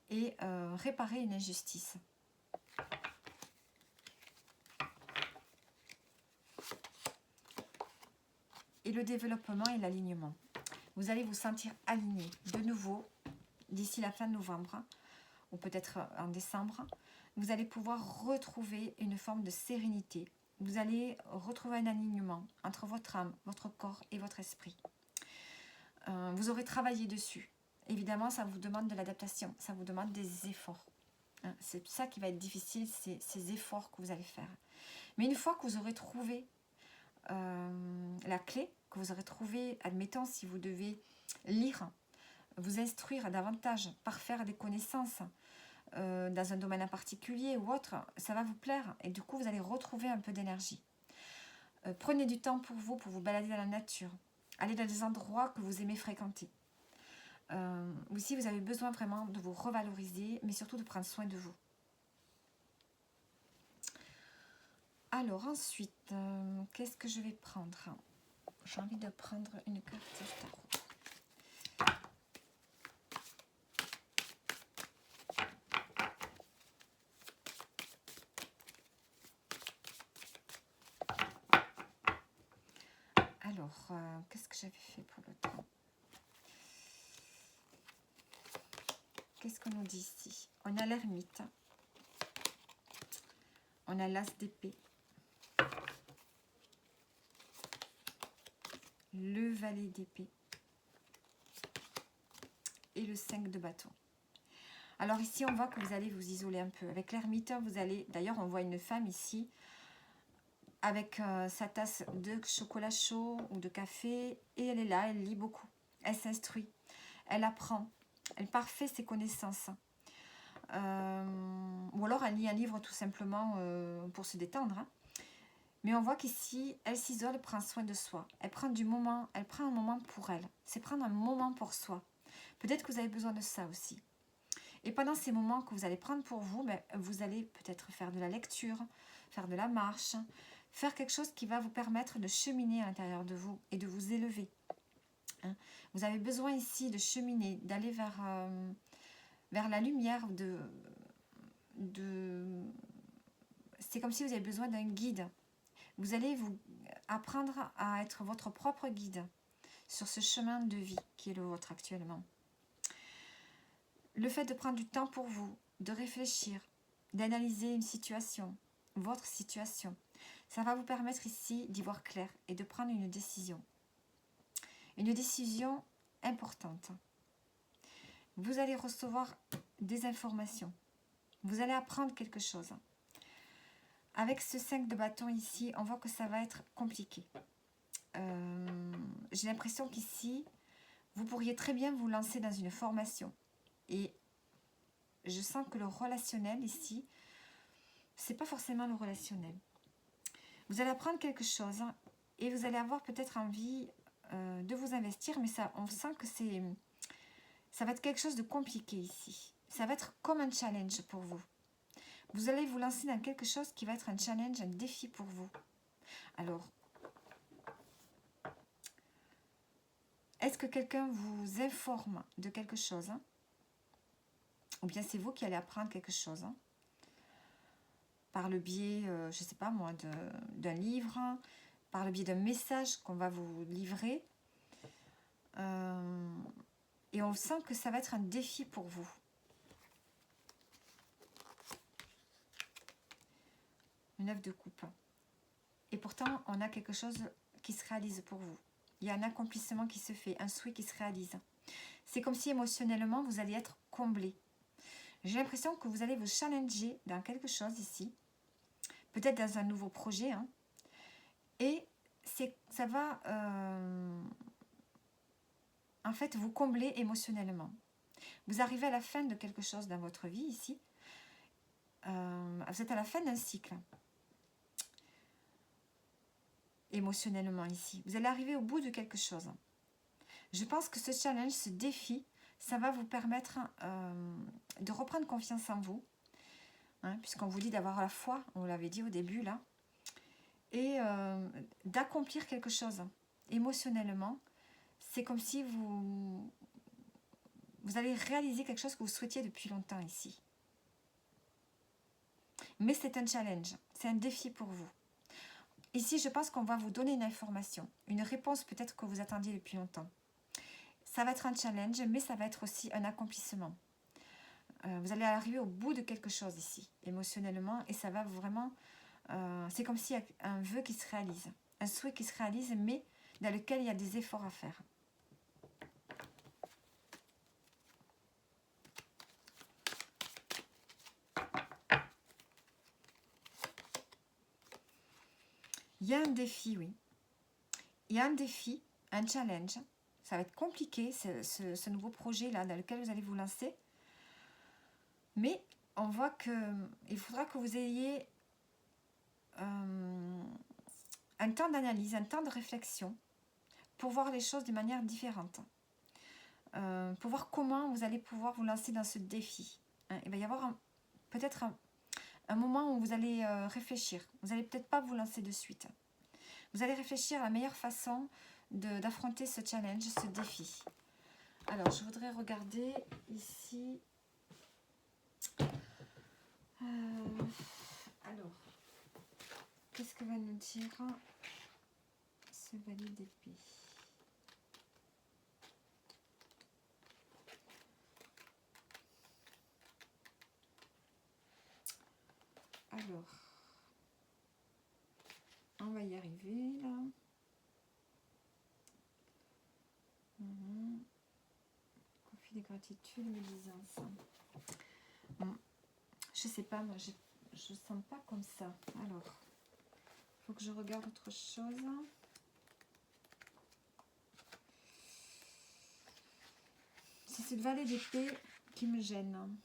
et réparer une injustice. Et le développement et l'alignement. Vous allez vous sentir aligné de nouveau d'ici la fin de novembre ou peut-être en décembre. Vous allez pouvoir retrouver une forme de sérénité. Vous allez retrouver un alignement entre votre âme, votre corps et votre esprit. Vous aurez travaillé dessus. Évidemment, ça vous demande de l'adaptation, ça vous demande des efforts. C'est ça qui va être difficile, c'est ces efforts que vous allez faire. Mais une fois que vous aurez trouvé la clé, que vous aurez trouvé, admettons, si vous devez lire, vous instruire davantage, parfaire des connaissances dans un domaine en particulier ou autre, ça va vous plaire et du coup vous allez retrouver un peu d'énergie. Prenez du temps pour vous balader dans la nature, allez dans des endroits que vous aimez fréquenter. Aussi vous avez besoin vraiment de vous revaloriser, mais surtout de prendre soin de vous. Alors ensuite, qu'est-ce que je vais prendre? J'ai envie de prendre une carte du tarot. Alors, qu'est-ce que j'avais fait pour le temps? Qu'est-ce qu'on nous dit ici? On a l'ermite. On a l'as d'épée. Le valet d'épée. Et le 5 de bâton. Alors ici, on voit que vous allez vous isoler un peu. Avec l'ermite, vous allez... D'ailleurs, on voit une femme ici avec sa tasse de chocolat chaud ou de café. Et elle est là, elle lit beaucoup. Elle s'instruit. Elle apprend. Elle parfait ses connaissances. Ou alors elle lit un livre tout simplement pour se détendre. Mais on voit qu'ici, elle s'isole, elle prend soin de soi. Elle prend un moment pour elle. C'est prendre un moment pour soi. Peut-être que vous avez besoin de ça aussi. Et pendant ces moments que vous allez prendre pour vous, vous allez peut-être faire de la lecture, faire de la marche, faire quelque chose qui va vous permettre de cheminer à l'intérieur de vous et de vous élever. Vous avez besoin ici de cheminer, d'aller vers vers la lumière, c'est comme si vous avez besoin d'un guide. Vous allez vous apprendre à être votre propre guide sur ce chemin de vie qui est le vôtre actuellement. Le fait de prendre du temps pour vous, de réfléchir, d'analyser une situation, votre situation, ça va vous permettre ici d'y voir clair et de prendre une décision. Une décision importante. Vous allez recevoir des informations. Vous allez apprendre quelque chose. Avec ce 5 de bâton ici, on voit que ça va être compliqué. J'ai l'impression qu'ici, vous pourriez très bien vous lancer dans une formation. Et je sens que le relationnel ici, c'est pas forcément le relationnel. Vous allez apprendre quelque chose et vous allez avoir peut-être envie de vous investir, mais ça, on sent que ça va être quelque chose de compliqué ici. Ça va être comme un challenge pour vous. Vous allez vous lancer dans quelque chose qui va être un challenge, un défi pour vous. Alors, est-ce que quelqu'un vous informe de quelque chose, ou bien c'est vous qui allez apprendre quelque chose par le biais, je ne sais pas moi, d'un livre, par le biais d'un message qu'on va vous livrer. Et on sent que ça va être un défi pour vous. Une 9 de coupe. Et pourtant, on a quelque chose qui se réalise pour vous. Il y a un accomplissement qui se fait, un souhait qui se réalise. C'est comme si émotionnellement, vous allez être comblé. J'ai l'impression que vous allez vous challenger dans quelque chose ici. Peut-être dans un nouveau projet. Et ça va en fait vous combler émotionnellement. Vous arrivez à la fin de quelque chose dans votre vie ici. Vous êtes à la fin d'un cycle. Émotionnellement ici. Vous allez arriver au bout de quelque chose. Je pense que ce challenge, ce défi, ça va vous permettre de reprendre confiance en vous. Puisqu'on vous dit d'avoir la foi, on l'avait dit au début là. Et d'accomplir quelque chose. Émotionnellement, c'est comme si vous allez réaliser quelque chose que vous souhaitiez depuis longtemps ici. Mais c'est un challenge, c'est un défi pour vous. Ici, je pense qu'on va vous donner une information, une réponse peut-être que vous attendiez depuis longtemps. Ça va être un challenge, mais ça va être aussi un accomplissement. Vous allez arriver au bout de quelque chose ici, émotionnellement, et ça va vraiment... c'est comme s'il y a un vœu qui se réalise, un souhait qui se réalise, mais dans lequel il y a des efforts à faire. Il y a un défi, oui. Il y a un défi, un challenge. Ça va être compliqué, ce nouveau projet-là dans lequel vous allez vous lancer. Mais on voit qu'il faudra que vous ayez un temps d'analyse, un temps de réflexion pour voir les choses de manière différente. Pour voir comment vous allez pouvoir vous lancer dans ce défi. Il va y avoir peut-être un moment où vous allez réfléchir. Vous n'allez peut-être pas vous lancer de suite. Vous allez réfléchir à la meilleure façon d'affronter ce challenge, ce défi. Alors, je voudrais regarder ici. Alors, qu'est-ce que va nous dire ce valet d'épée? Alors, on va y arriver là. Conflit de gratitude, médisance. Je sais pas, moi je sens pas comme ça. Alors, il faut que je regarde autre chose. C'est cette valet d'épée qui me gêne.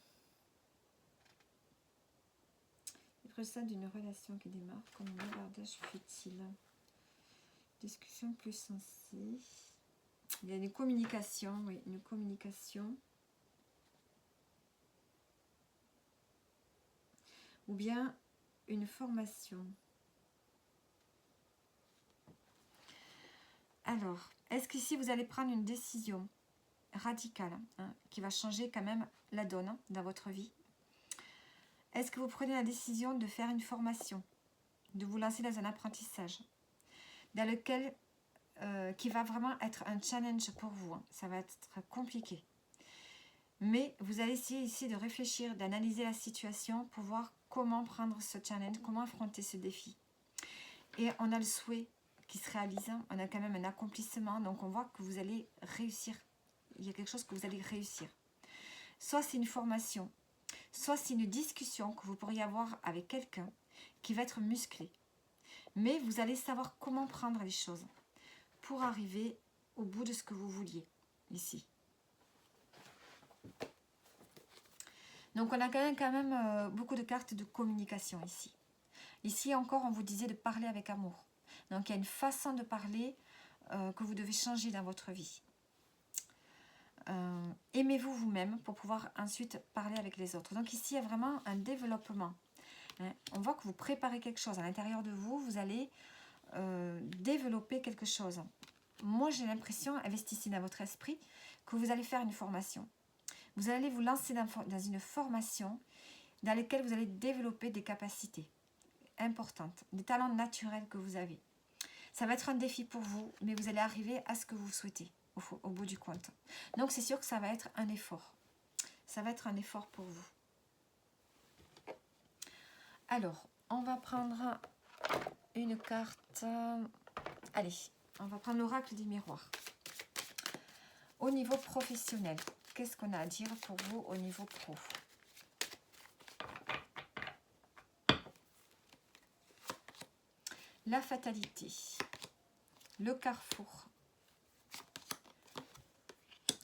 Le ça d'une relation qui démarre comme un bavardage futile. Discussion plus sensée. Il y a une communication, oui, une communication. Ou bien une formation. Alors, est-ce qu'ici vous allez prendre une décision? radical hein, qui va changer quand même la donne hein, dans votre vie. Est-ce que vous prenez la décision de faire une formation, de vous lancer dans un apprentissage, dans lequel, qui va vraiment être un challenge pour vous hein. Ça va être compliqué. Mais vous allez essayer ici de réfléchir, d'analyser la situation pour voir comment prendre ce challenge, comment affronter ce défi. Et on a le souhait qui se réalise, on a quand même un accomplissement, donc on voit que vous allez réussir. Il y a quelque chose que vous allez réussir. Soit c'est une formation, soit c'est une discussion que vous pourriez avoir avec quelqu'un qui va être musclé. Mais vous allez savoir comment prendre les choses pour arriver au bout de ce que vous vouliez ici. Donc on a quand même beaucoup de cartes de communication ici. Ici encore, on vous disait de parler avec amour. Donc il y a une façon de parler que vous devez changer dans votre vie. Aimez-vous vous-même pour pouvoir ensuite parler avec les autres. Donc ici, il y a vraiment un développement. Hein. On voit que vous préparez quelque chose à l'intérieur de vous. Vous allez développer quelque chose. Moi, j'ai l'impression, investissez dans votre esprit, que vous allez faire une formation. Vous allez vous lancer dans une formation dans laquelle vous allez développer des capacités importantes, des talents naturels que vous avez. Ça va être un défi pour vous, mais vous allez arriver à ce que vous souhaitez au bout du compte. Donc, c'est sûr que ça va être un effort. Ça va être un effort pour vous. Alors, on va prendre une carte. Allez, on va prendre l'oracle du miroir. Au niveau professionnel, qu'est-ce qu'on a à dire pour vous au niveau pro? La fatalité, le carrefour,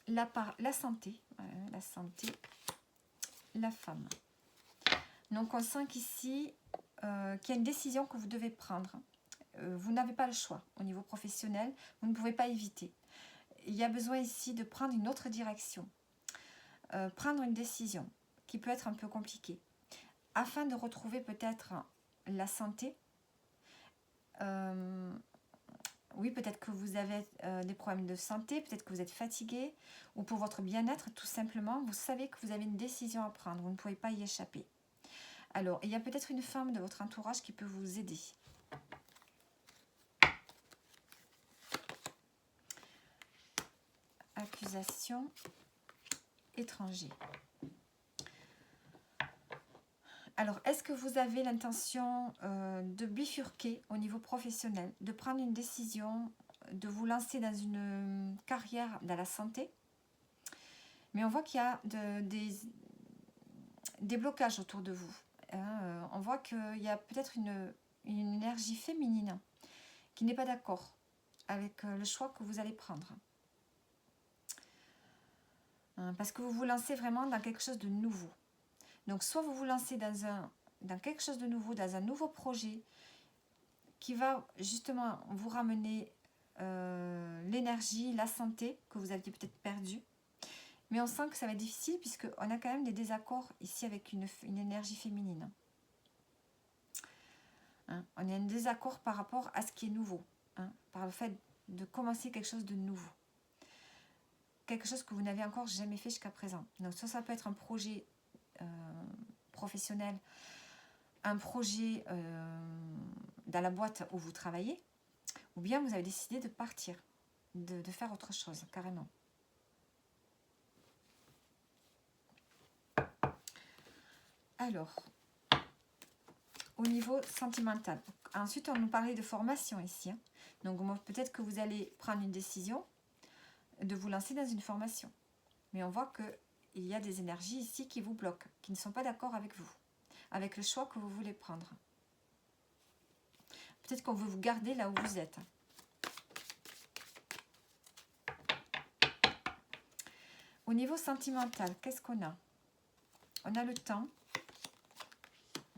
la santé, la femme. Donc on sent qu'ici, qu'il y a une décision que vous devez prendre. Vous n'avez pas le choix au niveau professionnel, vous ne pouvez pas éviter. Il y a besoin ici de prendre une autre direction, prendre une décision qui peut être un peu compliquée, afin de retrouver peut-être la santé. Oui, peut-être que vous avez des problèmes de santé, peut-être que vous êtes fatigué, ou pour votre bien-être, tout simplement, vous savez que vous avez une décision à prendre, vous ne pouvez pas y échapper. Alors, il y a peut-être une femme de votre entourage qui peut vous aider. Accusation, étranger. Alors, est-ce que vous avez l'intention de bifurquer au niveau professionnel, de prendre une décision, de vous lancer dans une carrière dans la santé? Mais on voit qu'il y a des blocages autour de vous. Hein. On voit qu'il y a peut-être une énergie féminine qui n'est pas d'accord avec le choix que vous allez prendre. Hein, parce que vous vous lancez vraiment dans quelque chose de nouveau. Donc, soit vous vous lancez dans quelque chose de nouveau, dans un nouveau projet qui va justement vous ramener l'énergie, la santé que vous aviez peut-être perdue. Mais on sent que ça va être difficile puisqu'on a quand même des désaccords ici avec une énergie féminine. Hein, on a un désaccord par rapport à ce qui est nouveau, hein, par le fait de commencer quelque chose de nouveau. Quelque chose que vous n'avez encore jamais fait jusqu'à présent. Donc soit ça peut être un projet professionnel, un projet dans la boîte où vous travaillez, ou bien vous avez décidé de partir, de faire autre chose, carrément. Alors, au niveau sentimental. Ensuite, on nous parlait de formation ici. Hein. Donc, peut-être que vous allez prendre une décision de vous lancer dans une formation. Mais on voit qu'il y a des énergies ici qui vous bloquent, qui ne sont pas d'accord avec vous, avec le choix que vous voulez prendre. Peut-être qu'on veut vous garder là où vous êtes. Au niveau sentimental, qu'est-ce qu'on a? On a le temps,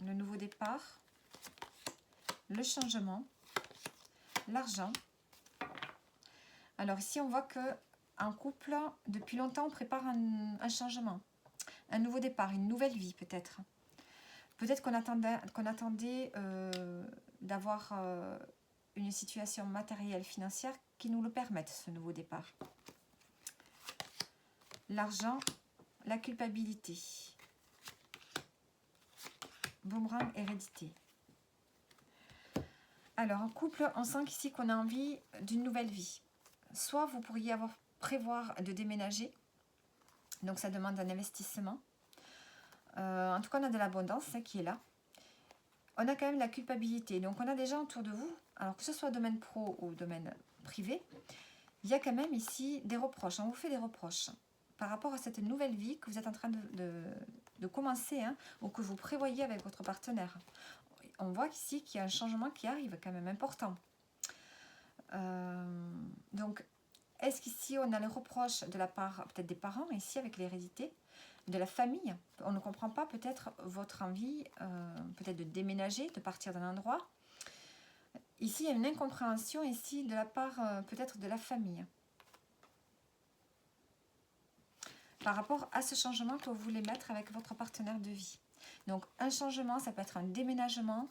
le nouveau départ, le changement, l'argent. Alors ici, on voit qu'en couple, depuis longtemps, on prépare un changement, un nouveau départ, une nouvelle vie peut-être. Peut-être qu'on attendait d'avoir une situation matérielle, financière qui nous le permette, ce nouveau départ. l'argent, la culpabilité. Boomerang, hérédité. Alors, en couple, on sent qu'ici qu'on a envie d'une nouvelle vie. Soit vous pourriez prévoir de déménager. Donc, ça demande un investissement. En tout cas, on a de l'abondance qui est là. On a quand même la culpabilité. Donc, on a des gens autour de vous, alors que ce soit domaine pro ou domaine privé, il y a quand même ici des reproches. On vous fait des reproches par rapport à cette nouvelle vie que vous êtes en train de commencer ou que vous prévoyez avec votre partenaire. On voit ici qu'il y a un changement qui arrive quand même important. Donc, est-ce qu'ici on a le reproche de la part peut-être des parents, ici avec l'hérédité, de la famille? On ne comprend pas peut-être votre envie, peut-être de déménager, de partir d'un endroit. Ici, il y a une incompréhension ici de la part peut-être de la famille. Par rapport à ce changement que vous voulez mettre avec votre partenaire de vie. Donc, un changement, ça peut être un déménagement,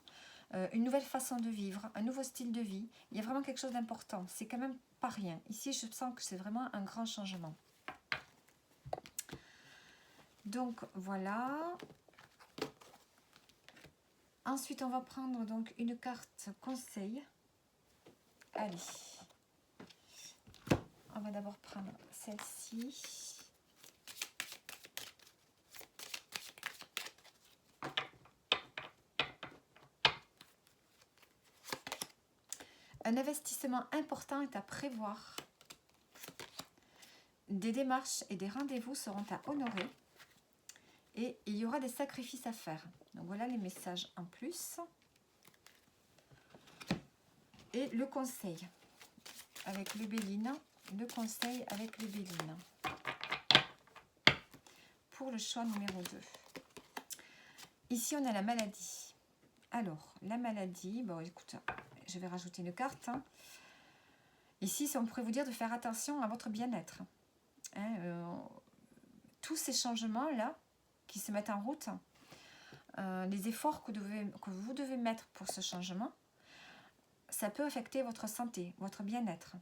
une nouvelle façon de vivre, un nouveau style de vie. Il y a vraiment quelque chose d'important. C'est quand même pas rien. Ici, je sens que c'est vraiment un grand changement. Donc, voilà. Ensuite, on va prendre donc une carte conseil. Allez. On va d'abord prendre celle-ci. Un investissement important est à prévoir. Des démarches et des rendez-vous seront à honorer. Et il y aura des sacrifices à faire. Donc voilà les messages en plus. Et le conseil avec le Béline. Le conseil avec le Béline. Pour le choix numéro 2. Ici, on a la maladie. Alors, la maladie, bon écoute, je vais rajouter une carte. Ici, on pourrait vous dire de faire attention à votre bien-être. Tous ces changements-là qui se mettent en route, les efforts que vous devez mettre pour ce changement, ça peut affecter votre santé, votre bien-être.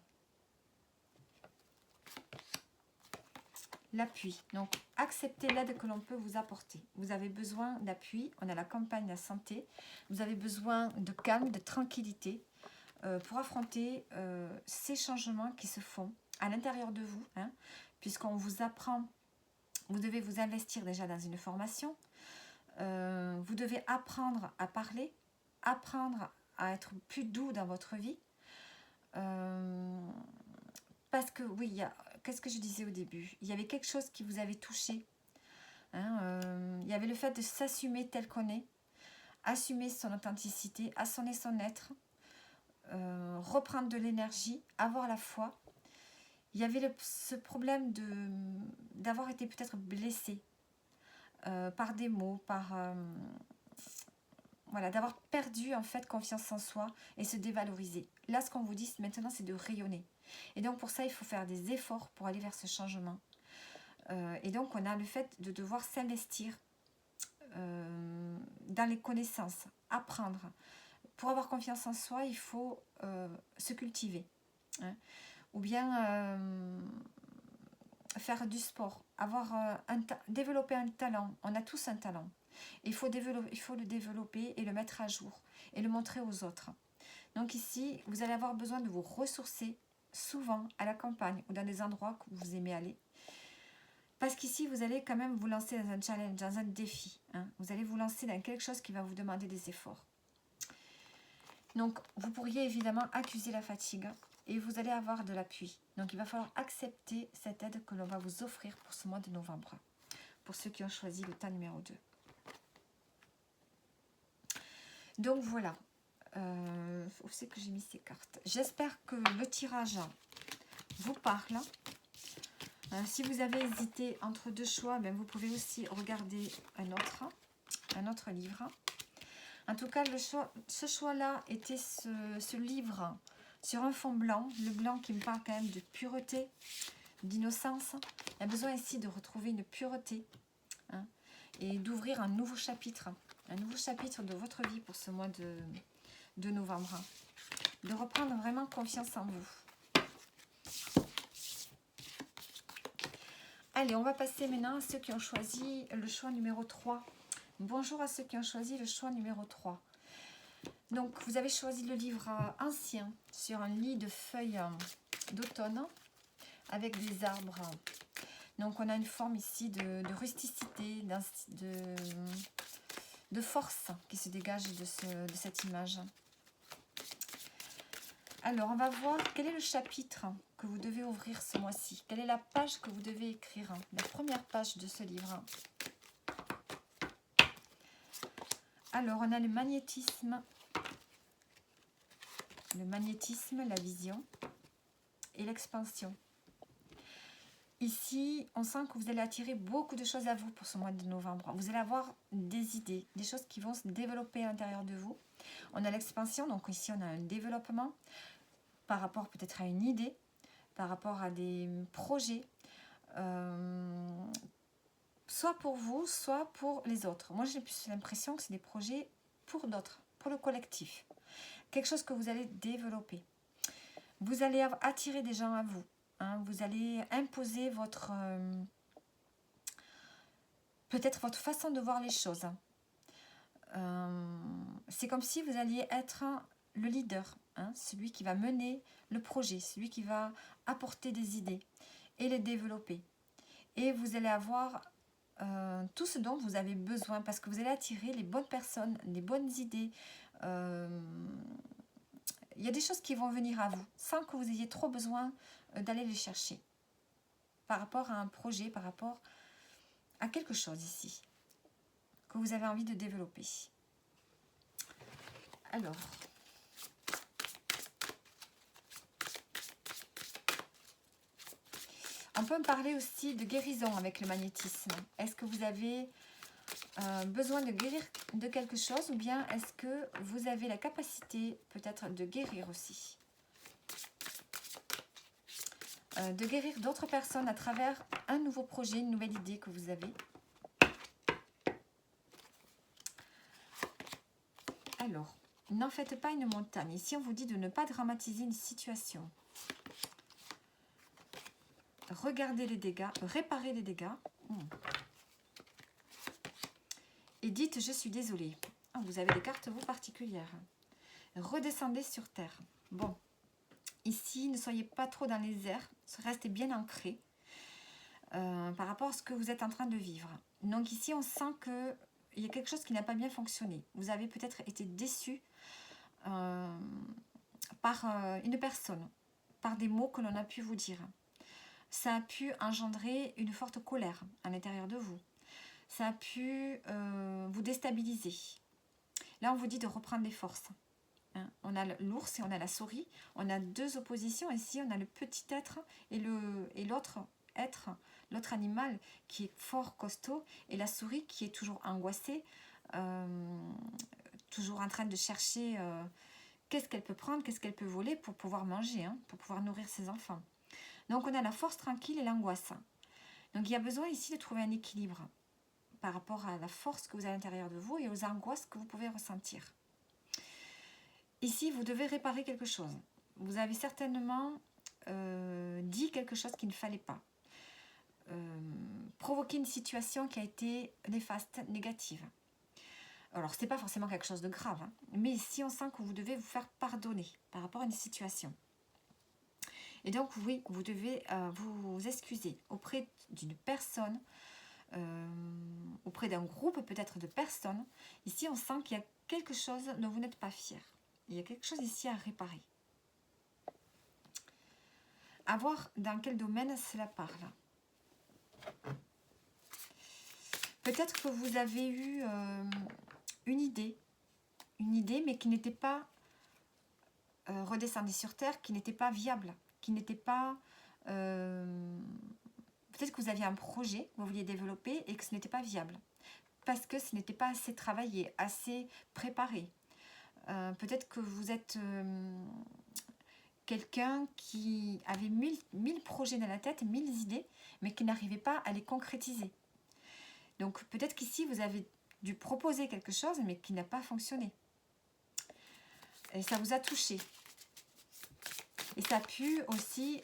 L'appui. Donc, acceptez l'aide que l'on peut vous apporter. Vous avez besoin d'appui. On a la campagne de la santé. Vous avez besoin de calme, de tranquillité pour affronter ces changements qui se font à l'intérieur de vous. Puisqu'on vous apprend, vous devez vous investir déjà dans une formation. Vous devez apprendre à parler, apprendre à être plus doux dans votre vie. Parce que, oui, qu'est-ce que je disais au début? Il y avait quelque chose qui vous avait touché. Il y avait le fait de s'assumer tel qu'on est, assumer son authenticité, assumer son être, reprendre de l'énergie, avoir la foi. Il y avait ce problème d'avoir été peut-être blessé par des mots, voilà, d'avoir perdu en fait confiance en soi et se dévaloriser. Là, ce qu'on vous dit maintenant, c'est de rayonner. Et donc, pour ça, il faut faire des efforts pour aller vers ce changement. Et donc, on a le fait de devoir s'investir dans les connaissances, apprendre. Pour avoir confiance en soi, il faut se cultiver. Ou bien faire du sport, développer un talent. On a tous un talent. Il faut le développer et le mettre à jour et le montrer aux autres. Donc ici, vous allez avoir besoin de vous ressourcer souvent à la campagne ou dans des endroits que vous aimez aller. Parce qu'ici, vous allez quand même vous lancer dans un challenge, dans un défi. Vous allez vous lancer dans quelque chose qui va vous demander des efforts. Donc, vous pourriez évidemment accuser la fatigue et vous allez avoir de l'appui. Donc, il va falloir accepter cette aide que l'on va vous offrir pour ce mois de novembre. Pour ceux qui ont choisi le tas numéro 2. Donc, voilà. Où c'est que j'ai mis ces cartes? J'espère que le tirage vous parle. Si vous avez hésité entre deux choix, vous pouvez aussi regarder un autre livre. En tout cas, ce choix-là était ce livre sur un fond blanc. Le blanc qui me parle quand même de pureté, d'innocence. Il y a besoin ici de retrouver une pureté et d'ouvrir un nouveau chapitre. Un nouveau chapitre de votre vie pour ce mois de novembre. De reprendre vraiment confiance en vous. Allez, on va passer maintenant à ceux qui ont choisi le choix numéro 3. Bonjour à ceux qui ont choisi le choix numéro 3. Donc, vous avez choisi le livre ancien sur un lit de feuilles d'automne avec des arbres. Donc, on a une forme ici de rusticité, de force qui se dégage de cette image. Alors, on va voir quel est le chapitre que vous devez ouvrir ce mois-ci. Quelle est la page que vous devez écrire, la première page de ce livre. Alors, on a le magnétisme, la vision et l'expansion. Ici, on sent que vous allez attirer beaucoup de choses à vous pour ce mois de novembre. Vous allez avoir des idées, des choses qui vont se développer à l'intérieur de vous. On a l'expansion, donc ici on a un développement par rapport peut-être à une idée, par rapport à des projets, soit pour vous, soit pour les autres. Moi, j'ai plus l'impression que c'est des projets pour d'autres, pour le collectif. Quelque chose que vous allez développer. Vous allez attirer des gens à vous. Hein, vous allez imposer peut-être votre façon de voir les choses. C'est comme si vous alliez être le leader, hein, celui qui va mener le projet, celui qui va apporter des idées et les développer. Et vous allez avoir tout ce dont vous avez besoin parce que vous allez attirer les bonnes personnes, les bonnes idées. Il y a des choses qui vont venir à vous sans que vous ayez trop besoin d'aller les chercher par rapport à un projet, par rapport à quelque chose ici que vous avez envie de développer. Alors, on peut me parler aussi de guérison avec le magnétisme. Est-ce que vous avez besoin de guérir de quelque chose ou bien est-ce que vous avez la capacité peut-être de guérir aussi? De guérir d'autres personnes à travers un nouveau projet, une nouvelle idée que vous avez. Alors, n'en faites pas une montagne. Ici, on vous dit de ne pas dramatiser une situation. Regardez les dégâts, réparez les dégâts. Et dites, je suis désolée. Vous avez des cartes, vous, particulières. Redescendez sur terre. Bon. Ici, ne soyez pas trop dans les airs, restez bien ancré par rapport à ce que vous êtes en train de vivre. Donc ici, on sent qu'il y a quelque chose qui n'a pas bien fonctionné. Vous avez peut-être été déçu par une personne, par des mots que l'on a pu vous dire. Ça a pu engendrer une forte colère à l'intérieur de vous. Ça a pu vous déstabiliser. Là, on vous dit de reprendre des forces. On a l'ours et on a la souris, on a deux oppositions. Ici, on a le petit être et l'autre être, l'autre animal qui est fort costaud et la souris qui est toujours angoissée, toujours en train de chercher qu'est-ce qu'elle peut prendre, qu'est-ce qu'elle peut voler pour pouvoir manger, pour pouvoir nourrir ses enfants. Donc, on a la force tranquille et l'angoisse. Donc, il y a besoin ici de trouver un équilibre par rapport à la force que vous avez à l'intérieur de vous et aux angoisses que vous pouvez ressentir. Ici, vous devez réparer quelque chose. Vous avez certainement dit quelque chose qu'il ne fallait pas. Provoquer une situation qui a été néfaste, négative. Alors, ce n'est pas forcément quelque chose de grave, mais ici, on sent que vous devez vous faire pardonner par rapport à une situation. Et donc, oui, vous devez vous excuser auprès d'une personne, auprès d'un groupe peut-être de personnes. Ici, on sent qu'il y a quelque chose dont vous n'êtes pas fier. Il y a quelque chose ici à réparer. À voir dans quel domaine cela parle. Peut-être que vous avez eu une idée mais qui n'était pas redescendue sur terre, qui n'était pas viable, qui n'était pas... peut-être que vous aviez un projet que vous vouliez développer et que ce n'était pas viable. Parce que ce n'était pas assez travaillé, assez préparé. Peut-être que vous êtes quelqu'un qui avait mille projets dans la tête, 1000 idées, mais qui n'arrivait pas à les concrétiser. Donc peut-être qu'ici, vous avez dû proposer quelque chose, mais qui n'a pas fonctionné. Et ça vous a touché. Et ça a pu aussi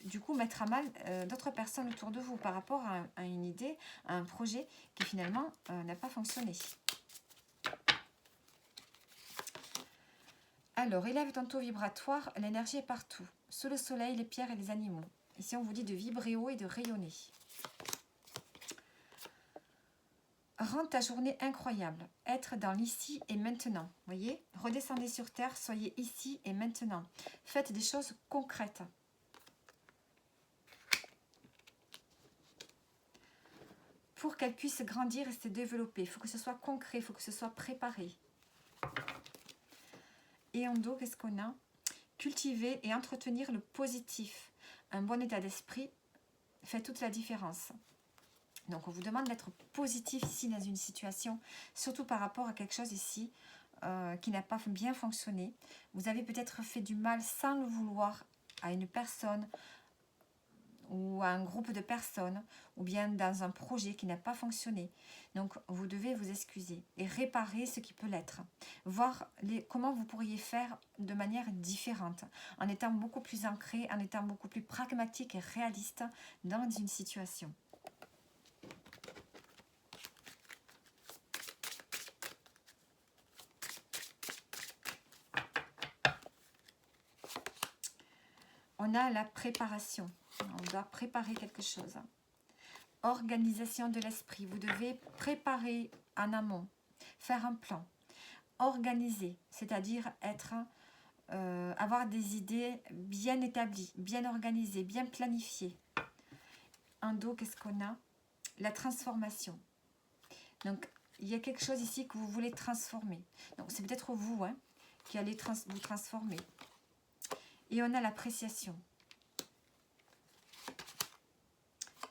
du coup mettre à mal d'autres personnes autour de vous par rapport à une idée, à un projet qui finalement n'a pas fonctionné. Alors, élève ton taux vibratoire, l'énergie est partout. Sous le soleil, les pierres et les animaux. Ici, on vous dit de vibrer haut et de rayonner. Rends ta journée incroyable. Être dans l'ici et maintenant. Voyez, redescendez sur terre, soyez ici et maintenant. Faites des choses concrètes. Pour qu'elle puisse grandir et se développer, il faut que ce soit concret, il faut que ce soit préparé. Et en dos, qu'est-ce qu'on a? Cultiver et entretenir le positif. Un bon état d'esprit fait toute la différence. Donc, on vous demande d'être positif ici dans une situation, surtout par rapport à quelque chose ici qui n'a pas bien fonctionné. Vous avez peut-être fait du mal sans le vouloir à une personne ou à un groupe de personnes, ou bien dans un projet qui n'a pas fonctionné. Donc, vous devez vous excuser et réparer ce qui peut l'être. Voir comment vous pourriez faire de manière différente, en étant beaucoup plus ancré, en étant beaucoup plus pragmatique et réaliste dans une situation. On a la préparation. On doit préparer quelque chose. Organisation de l'esprit. Vous devez préparer en amont, faire un plan. Organiser, c'est-à-dire avoir des idées bien établies, bien organisées, bien planifiées. En dos, qu'est-ce qu'on a? La transformation. Donc, il y a quelque chose ici que vous voulez transformer. Donc, c'est peut-être vous qui allez vous transformer. Et on a l'appréciation.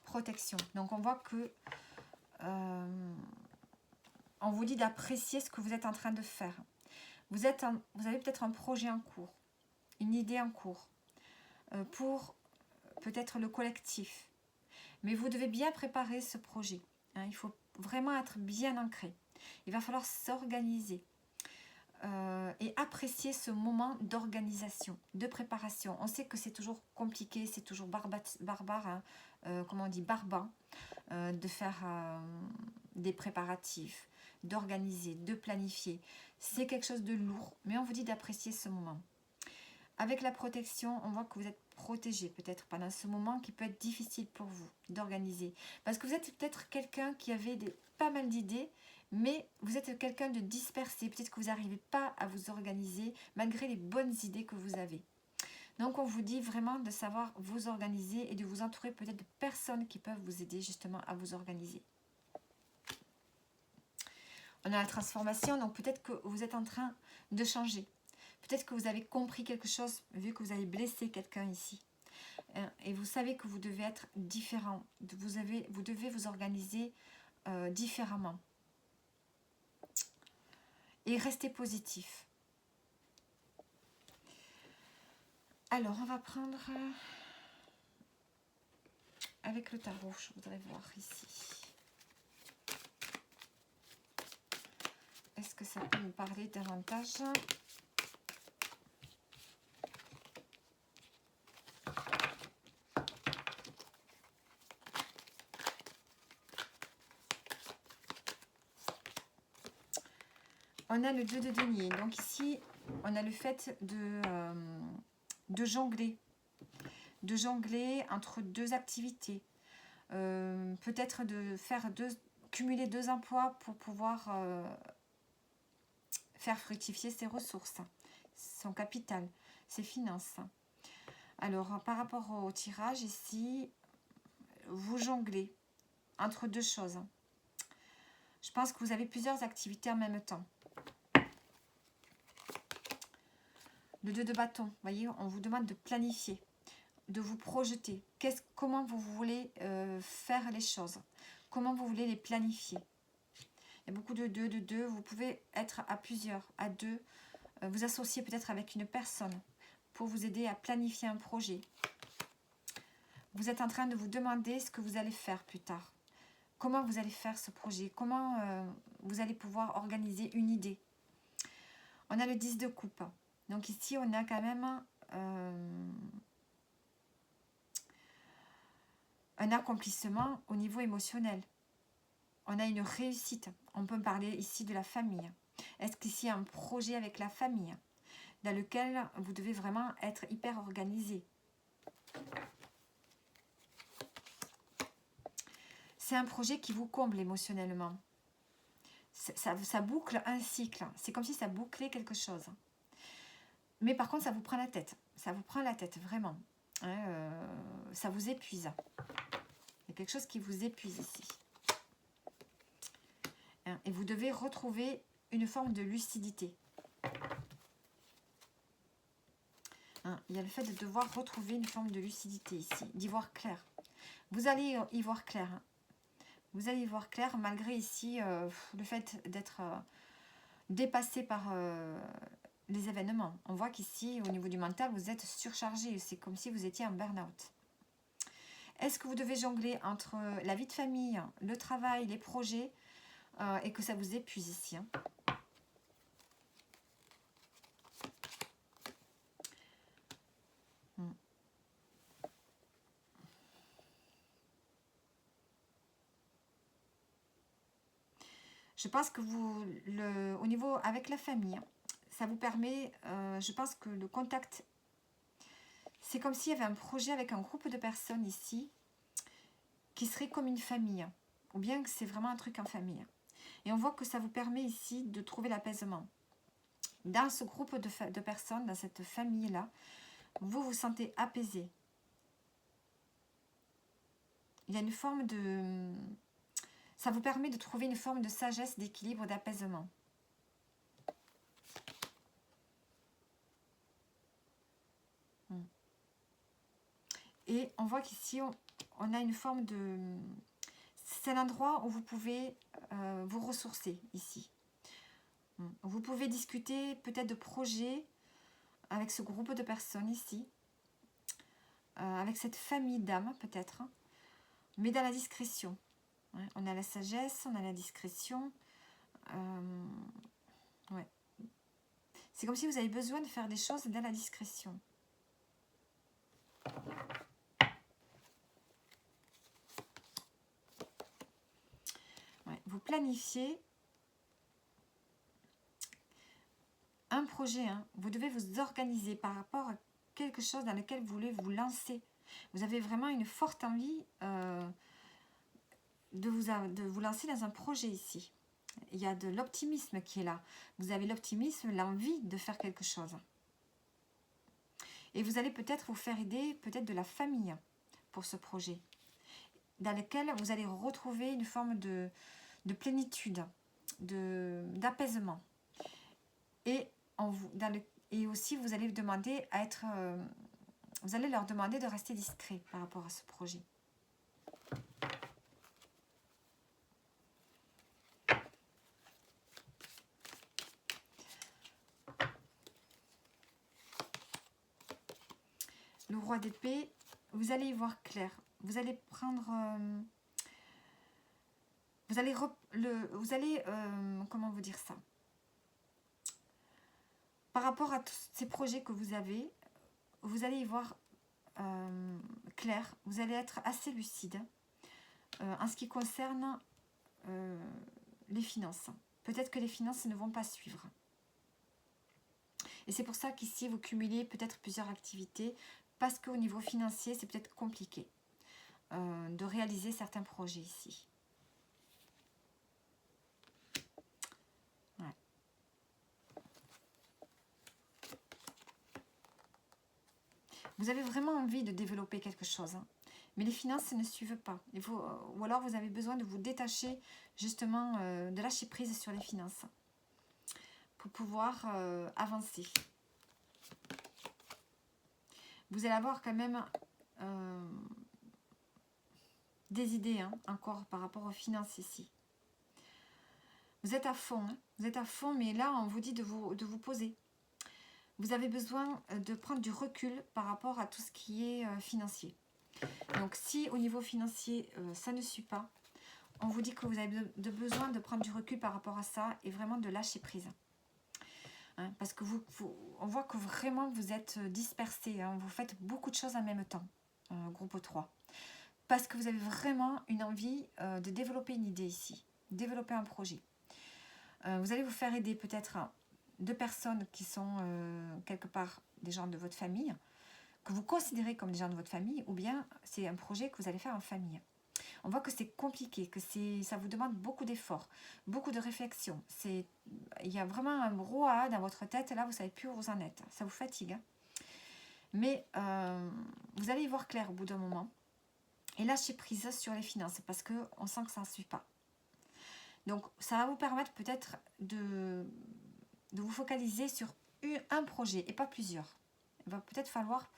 Protection. Donc, on voit que on vous dit d'apprécier ce que vous êtes en train de faire. Vous avez peut-être un projet en cours, une idée en cours, pour peut-être le collectif. Mais vous devez bien préparer ce projet. Il faut vraiment être bien ancré. Il va falloir s'organiser et apprécier ce moment d'organisation, de préparation. On sait que c'est toujours compliqué, c'est toujours barbare, comment on dit, barbant, de faire des préparatifs, d'organiser, de planifier. C'est quelque chose de lourd, mais on vous dit d'apprécier ce moment. Avec la protection, on voit que vous êtes protégé peut-être pendant ce moment qui peut être difficile pour vous d'organiser. Parce que vous êtes peut-être quelqu'un qui avait pas mal d'idées, mais vous êtes quelqu'un de dispersé. Peut-être que vous n'arrivez pas à vous organiser malgré les bonnes idées que vous avez. Donc, on vous dit vraiment de savoir vous organiser et de vous entourer peut-être de personnes qui peuvent vous aider justement à vous organiser. On a la transformation, donc peut-être que vous êtes en train de changer. Peut-être que vous avez compris quelque chose, vu que vous avez blessé quelqu'un ici. Et vous savez que vous devez être différent. Vous devez vous organiser différemment. Et rester positif. Alors, on va prendre avec le tarot, je voudrais voir ici. Est-ce que ça peut nous parler davantage ? On a le 2 de denier. Donc ici, on a le fait de jongler. De jongler entre deux activités. Peut-être de cumuler 2 emplois pour pouvoir faire fructifier ses ressources, son capital, ses finances. Alors, par rapport au tirage ici, vous jonglez entre 2 choses. Je pense que vous avez plusieurs activités en même temps. Le 2 de bâton, vous voyez, on vous demande de planifier, de vous projeter. Comment vous voulez faire les choses, comment vous voulez les planifier. Il y a beaucoup de 2, vous pouvez être à plusieurs, à 2, vous associer peut-être avec une personne pour vous aider à planifier un projet. Vous êtes en train de vous demander ce que vous allez faire plus tard. Comment vous allez faire ce projet, comment vous allez pouvoir organiser une idée. On a le 10 de coupe. Donc ici, on a quand même un accomplissement au niveau émotionnel. On a une réussite. On peut parler ici de la famille. Est-ce qu'ici, un projet avec la famille dans lequel vous devez vraiment être hyper organisé? C'est un projet qui vous comble émotionnellement. Ça boucle un cycle. C'est comme si ça bouclait quelque chose. Mais par contre, ça vous prend la tête. Ça vous prend la tête, vraiment. Hein, ça vous épuise. Il y a quelque chose qui vous épuise ici. Hein, et vous devez retrouver une forme de lucidité. Hein, il y a le fait de devoir retrouver une forme de lucidité ici, d'y voir clair. Vous allez y voir clair. Hein. Vous allez y voir clair malgré ici le fait d'être dépassé par les événements. On voit qu'ici, au niveau du mental, vous êtes surchargé. C'est comme si vous étiez en burn-out. Est-ce que vous devez jongler entre la vie de famille, le travail, les projets et que ça vous épuise ici, hein? Je pense que vous, au niveau avec la famille, ça vous permet, je pense que le contact, c'est comme s'il y avait un projet avec un groupe de personnes ici, qui serait comme une famille, ou bien que c'est vraiment un truc en famille. Et on voit que ça vous permet ici de trouver l'apaisement. Dans ce groupe de personnes, dans cette famille-là, vous vous sentez apaisé. Il y a une forme de... Ça vous permet de trouver une forme de sagesse, d'équilibre, d'apaisement. Et on voit qu'ici, on a une forme de... C'est un endroit où vous pouvez vous ressourcer, ici. Vous pouvez discuter peut-être de projets avec ce groupe de personnes ici. Avec cette famille d'âmes, peut-être. Mais dans la discrétion. On a la sagesse, on a la discrétion. Ouais. C'est comme si vous avez besoin de faire des choses dans la discrétion. Ouais. Vous planifiez un projet. Hein. Vous devez vous organiser par rapport à quelque chose dans lequel vous voulez vous lancer. Vous avez vraiment une forte envie de vous lancer dans un projet ici. Il y a de l'optimisme qui est là. Vous avez l'optimisme, l'envie de faire quelque chose. Et vous allez peut-être vous faire aider, peut-être de la famille pour ce projet, dans lequel vous allez retrouver une forme de plénitude, d'apaisement. Et, et aussi, vous allez demander à être... vous allez leur demander de rester discret par rapport à ce projet. Le roi d'épée, vous allez y voir clair. Vous allez prendre... vous allez comment vous dire ça? Par rapport à tous ces projets que vous avez, vous allez y voir clair. Vous allez être assez lucide en ce qui concerne les finances. Peut-être que les finances ne vont pas suivre. Et c'est pour ça qu'ici, vous cumulez peut-être plusieurs activités, parce qu'au niveau financier, c'est peut-être compliqué de réaliser certains projets ici. Ouais. Vous avez vraiment envie de développer quelque chose, hein, mais les finances ne suivent pas. Ou alors vous avez besoin de vous détacher justement, de lâcher prise sur les finances pour pouvoir avancer. Vous allez avoir quand même des idées hein, encore par rapport aux finances ici. Vous êtes à fond, hein, vous êtes à fond, mais là on vous dit de vous poser. Vous avez besoin de prendre du recul par rapport à tout ce qui est financier. Donc si au niveau financier ça ne suit pas, on vous dit que vous avez besoin de prendre du recul par rapport à ça et vraiment de lâcher prise. Hein, parce que on voit que vraiment vous êtes dispersé, hein, vous faites beaucoup de choses en même temps, groupe 3. parce que vous avez vraiment une envie de développer une idée ici, développer un projet. Vous allez vous faire aider peut-être de personnes qui sont quelque part des gens de votre famille, que vous considérez comme des gens de votre famille, ou bien c'est un projet que vous allez faire en famille. On voit que c'est compliqué, que ça vous demande beaucoup d'efforts, beaucoup de réflexion. Il y a vraiment un brouhaha dans votre tête, là vous ne savez plus où vous en êtes. Ça vous fatigue. Hein. Mais vous allez y voir clair au bout d'un moment. Et lâcher prise sur les finances, parce qu'on sent que ça ne suit pas. Donc ça va vous permettre peut-être de vous focaliser sur un projet et pas plusieurs. Il va peut-être falloir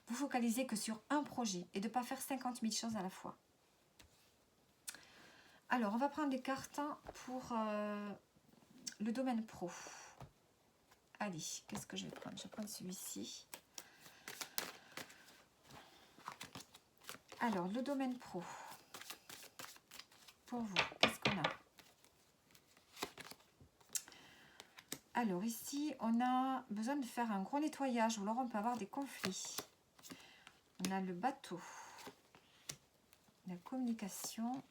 vous focaliser que sur un projet et de ne pas faire 50 000 choses à la fois. Alors, on va prendre des cartes pour le domaine pro. Allez, qu'est-ce que je vais prendre? Je vais prendre celui-ci. Alors, le domaine pro. Pour vous, qu'est-ce qu'on a? Alors, ici, on a besoin de faire un gros nettoyage ou alors on peut avoir des conflits. On a le bateau. La communication.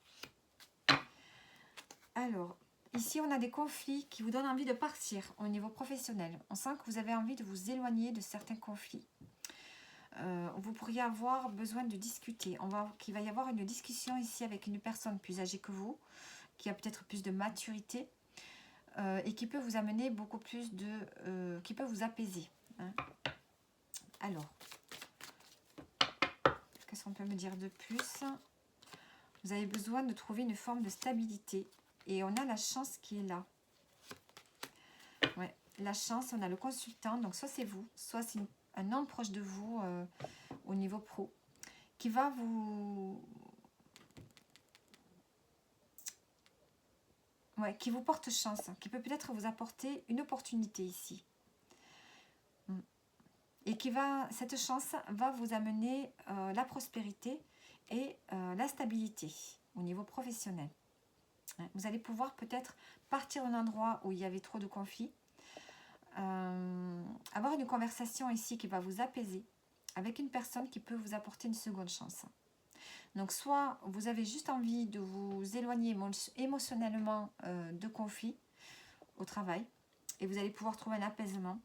Alors, ici, on a des conflits qui vous donnent envie de partir au niveau professionnel. On sent que vous avez envie de vous éloigner de certains conflits. Vous pourriez avoir besoin de discuter. On va qu'il va y avoir une discussion ici avec une personne plus âgée que vous, qui a peut-être plus de maturité et qui peut vous amener beaucoup plus de... qui peut vous apaiser. Hein. Alors, qu'est-ce qu'on peut me dire de plus? Vous avez besoin de trouver une forme de stabilité. Et on a la chance qui est là. Ouais, la chance, on a le consultant. Donc, soit c'est vous, soit c'est un homme proche de vous au niveau pro qui va vous... Ouais, qui vous porte chance, qui peut peut-être vous apporter une opportunité ici. Et qui va, cette chance va vous amener la prospérité et la stabilité au niveau professionnel. Vous allez pouvoir peut-être partir d'un endroit où il y avait trop de conflits, avoir une conversation ici qui va vous apaiser avec une personne qui peut vous apporter une seconde chance. Donc soit vous avez juste envie de vous éloigner émotionnellement de conflits au travail et vous allez pouvoir trouver un apaisement.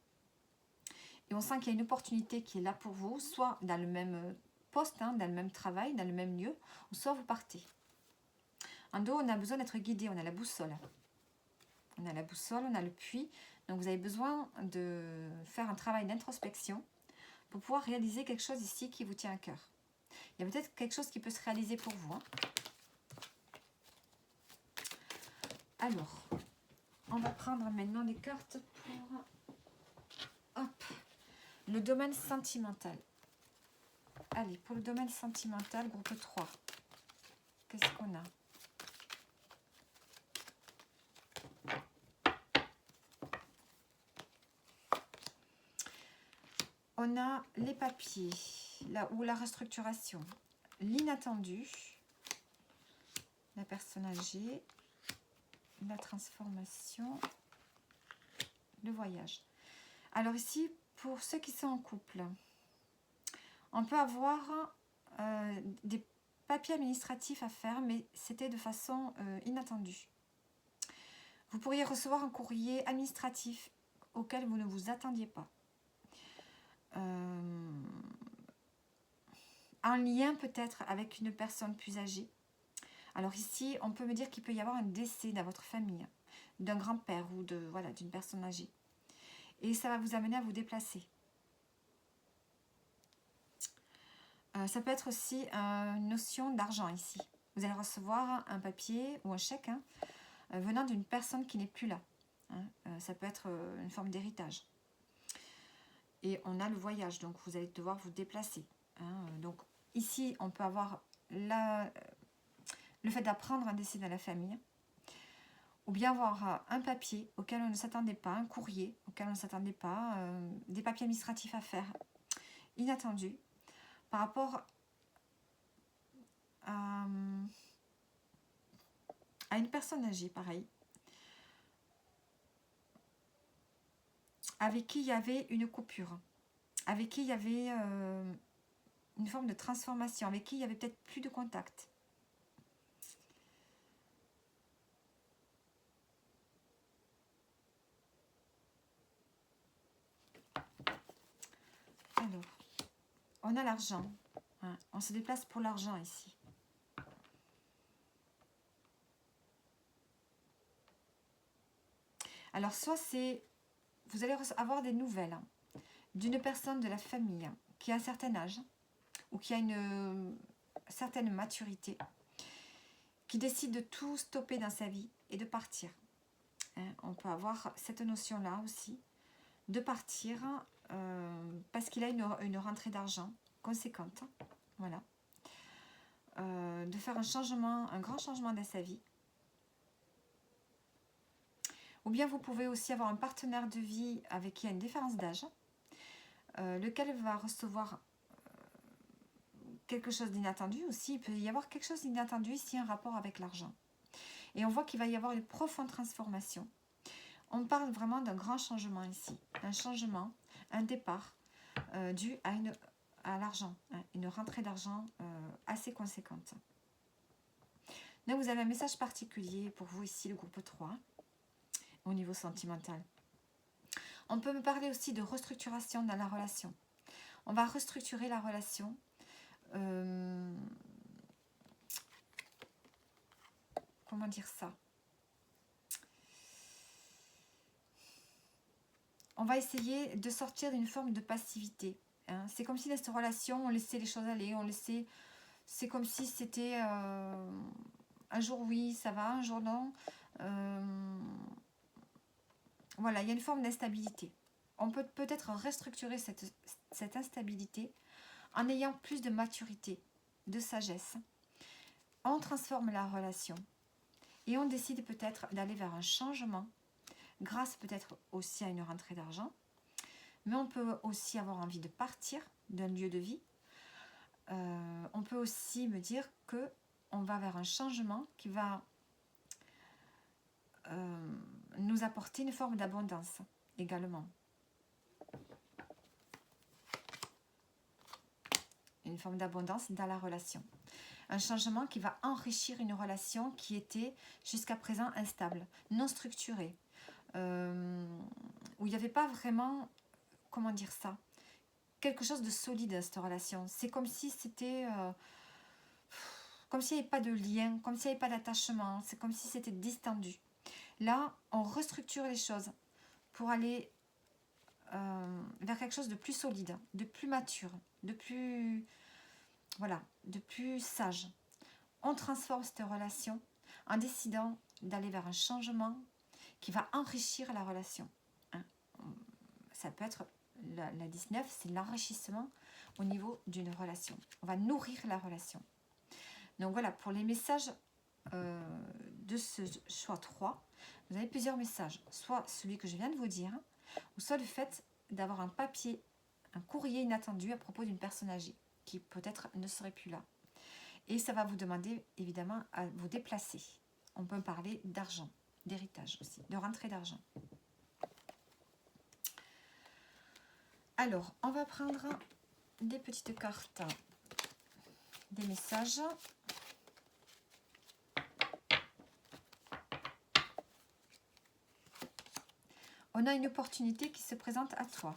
Et on sent qu'il y a une opportunité qui est là pour vous, soit dans le même poste, hein, dans le même travail, dans le même lieu, ou soit vous partez. En dos, on a besoin d'être guidé, on a la boussole. On a la boussole, on a le puits. Donc vous avez besoin de faire un travail d'introspection pour pouvoir réaliser quelque chose ici qui vous tient à cœur. Il y a peut-être quelque chose qui peut se réaliser pour vous. Hein. Alors, on va prendre maintenant des cartes pour hop, le domaine sentimental. Allez, pour le domaine sentimental, groupe 3. Qu'est-ce qu'on a? On a les papiers, ou la restructuration, l'inattendu, la personne âgée, la transformation, le voyage. Alors ici, pour ceux qui sont en couple, on peut avoir des papiers administratifs à faire, mais c'était de façon inattendue. Vous pourriez recevoir un courrier administratif auquel vous ne vous attendiez pas. En lien peut-être avec une personne plus âgée. Alors ici, on peut me dire qu'il peut y avoir un décès dans votre famille, d'un grand-père ou d'une personne âgée. Et ça va vous amener à vous déplacer. Ça peut être aussi une notion d'argent ici. Vous allez recevoir un papier ou un chèque venant d'une personne qui n'est plus là. Ça peut être une forme d'héritage. Et on a le voyage, donc vous allez devoir vous déplacer. Donc ici, on peut avoir le fait d'apprendre un décès dans la famille, ou bien avoir un papier auquel on ne s'attendait pas, un courrier auquel on ne s'attendait pas, des papiers administratifs à faire, inattendus, par rapport à une personne âgée, pareil, avec qui il y avait une coupure, avec qui il y avait une forme de transformation, avec qui il y avait peut-être plus de contact. Alors, on a l'argent. Hein, on se déplace pour l'argent ici. Alors, soit c'est... Vous allez avoir des nouvelles d'une personne de la famille qui a un certain âge ou qui a une certaine maturité, qui décide de tout stopper dans sa vie et de partir. Hein, on peut avoir cette notion-là aussi, de partir parce qu'il a une rentrée d'argent conséquente. Voilà. De faire un changement, un grand changement dans sa vie. Ou bien vous pouvez aussi avoir un partenaire de vie avec qui il y a une différence d'âge, lequel va recevoir quelque chose d'inattendu aussi. Il peut y avoir quelque chose d'inattendu ici, un rapport avec l'argent. Et on voit qu'il va y avoir une profonde transformation. On parle vraiment d'un grand changement ici. Un changement, un départ dû à l'argent, hein, une rentrée d'argent assez conséquente. Donc vous avez un message particulier pour vous ici, le groupe 3, au niveau sentimental. On peut me parler aussi de restructuration dans la relation. On va restructurer la relation. Comment dire ça? On va essayer de sortir d'une forme de passivité. Hein. C'est comme si dans cette relation, on laissait les choses aller, on laissait... C'est comme si c'était un jour oui, ça va, un jour non. Voilà, il y a une forme d'instabilité. On peut peut-être restructurer cette instabilité en ayant plus de maturité, de sagesse. On transforme la relation et on décide peut-être d'aller vers un changement grâce peut-être aussi à une rentrée d'argent. Mais on peut aussi avoir envie de partir d'un lieu de vie. On peut aussi me dire que on va vers un changement qui va nous apporter une forme d'abondance également. Une forme d'abondance dans la relation. Un changement qui va enrichir une relation qui était jusqu'à présent instable, non structurée, où il n'y avait pas vraiment, comment dire ça, quelque chose de solide dans cette relation. C'est comme si c'était... comme s'il n'y avait pas de lien, comme s'il n'y avait pas d'attachement, c'est comme si c'était distendu. Là, on restructure les choses pour aller vers quelque chose de plus solide, de plus mature, de plus, voilà, de plus sage. On transforme cette relation en décidant d'aller vers un changement qui va enrichir la relation. Hein. Ça peut être, la 19, c'est l'enrichissement au niveau d'une relation. On va nourrir la relation. Donc voilà, pour les messages de ce choix 3, vous avez plusieurs messages. Soit celui que je viens de vous dire, ou soit le fait d'avoir un papier, un courrier inattendu à propos d'une personne âgée, qui peut-être ne serait plus là. Et ça va vous demander évidemment à vous déplacer. On peut parler d'argent, d'héritage aussi, de rentrée d'argent. Alors, on va prendre des petites cartes, des messages. On a une opportunité qui se présente à toi.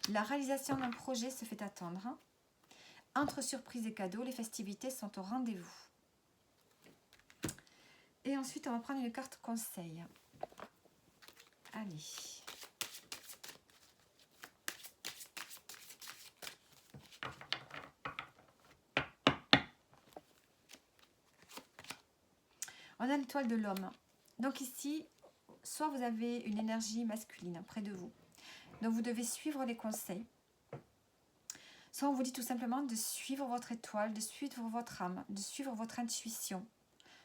La réalisation d'un projet se fait attendre. Entre surprises et cadeaux, les festivités sont au rendez-vous. Et ensuite, on va prendre une carte conseil. Allez. On a l'étoile de l'homme. Donc ici, soit vous avez une énergie masculine près de vous. Donc vous devez suivre les conseils. Soit on vous dit tout simplement de suivre votre étoile, de suivre votre âme, de suivre votre intuition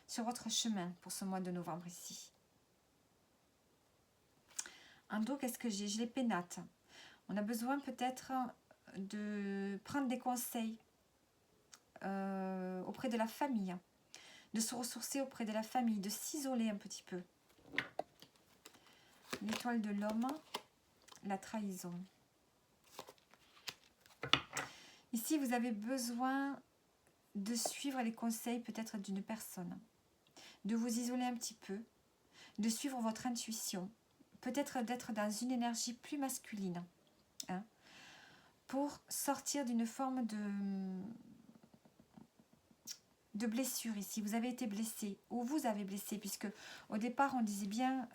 sur votre chemin pour ce mois de novembre ici. En dos, qu'est-ce que j'ai? J'ai les pénates. On a besoin peut-être de prendre des conseils auprès de la famille, de se ressourcer auprès de la famille, de s'isoler un petit peu. L'étoile de l'homme, la trahison. Ici, vous avez besoin de suivre les conseils peut-être d'une personne, de vous isoler un petit peu, de suivre votre intuition, peut-être d'être dans une énergie plus masculine, hein, pour sortir d'une forme de blessure ici. Vous avez été blessé, ou vous avez blessé, puisque au départ, on disait bien,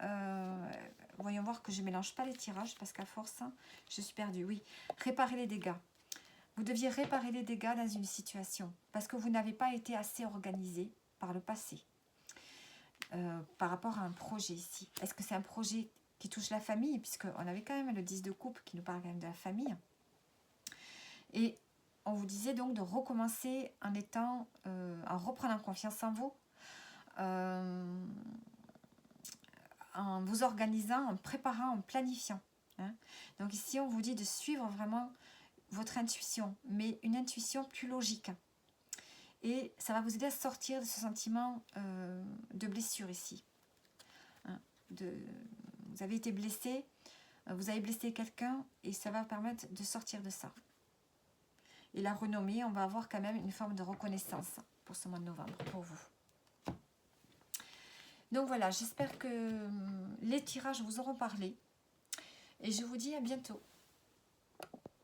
voyons voir que je ne mélange pas les tirages, parce qu'à force, hein, je suis perdue. Oui, réparer les dégâts. Vous deviez réparer les dégâts dans une situation, parce que vous n'avez pas été assez organisé par le passé, par rapport à un projet ici. Est-ce que c'est un projet qui touche la famille, puisqu'on avait quand même le 10 de coupe qui nous parle quand même de la famille. Et on vous disait donc de recommencer en étant, en reprenant confiance en vous, en vous organisant, en préparant, en planifiant, hein. Donc ici, on vous dit de suivre vraiment votre intuition, mais une intuition plus logique. Et ça va vous aider à sortir de ce sentiment de blessure ici. Hein, vous avez été blessé, vous avez blessé quelqu'un et ça va permettre de sortir de ça. Et la renommée, on va avoir quand même une forme de reconnaissance pour ce mois de novembre, pour vous. Donc voilà, j'espère que les tirages vous auront parlé. Et je vous dis à bientôt.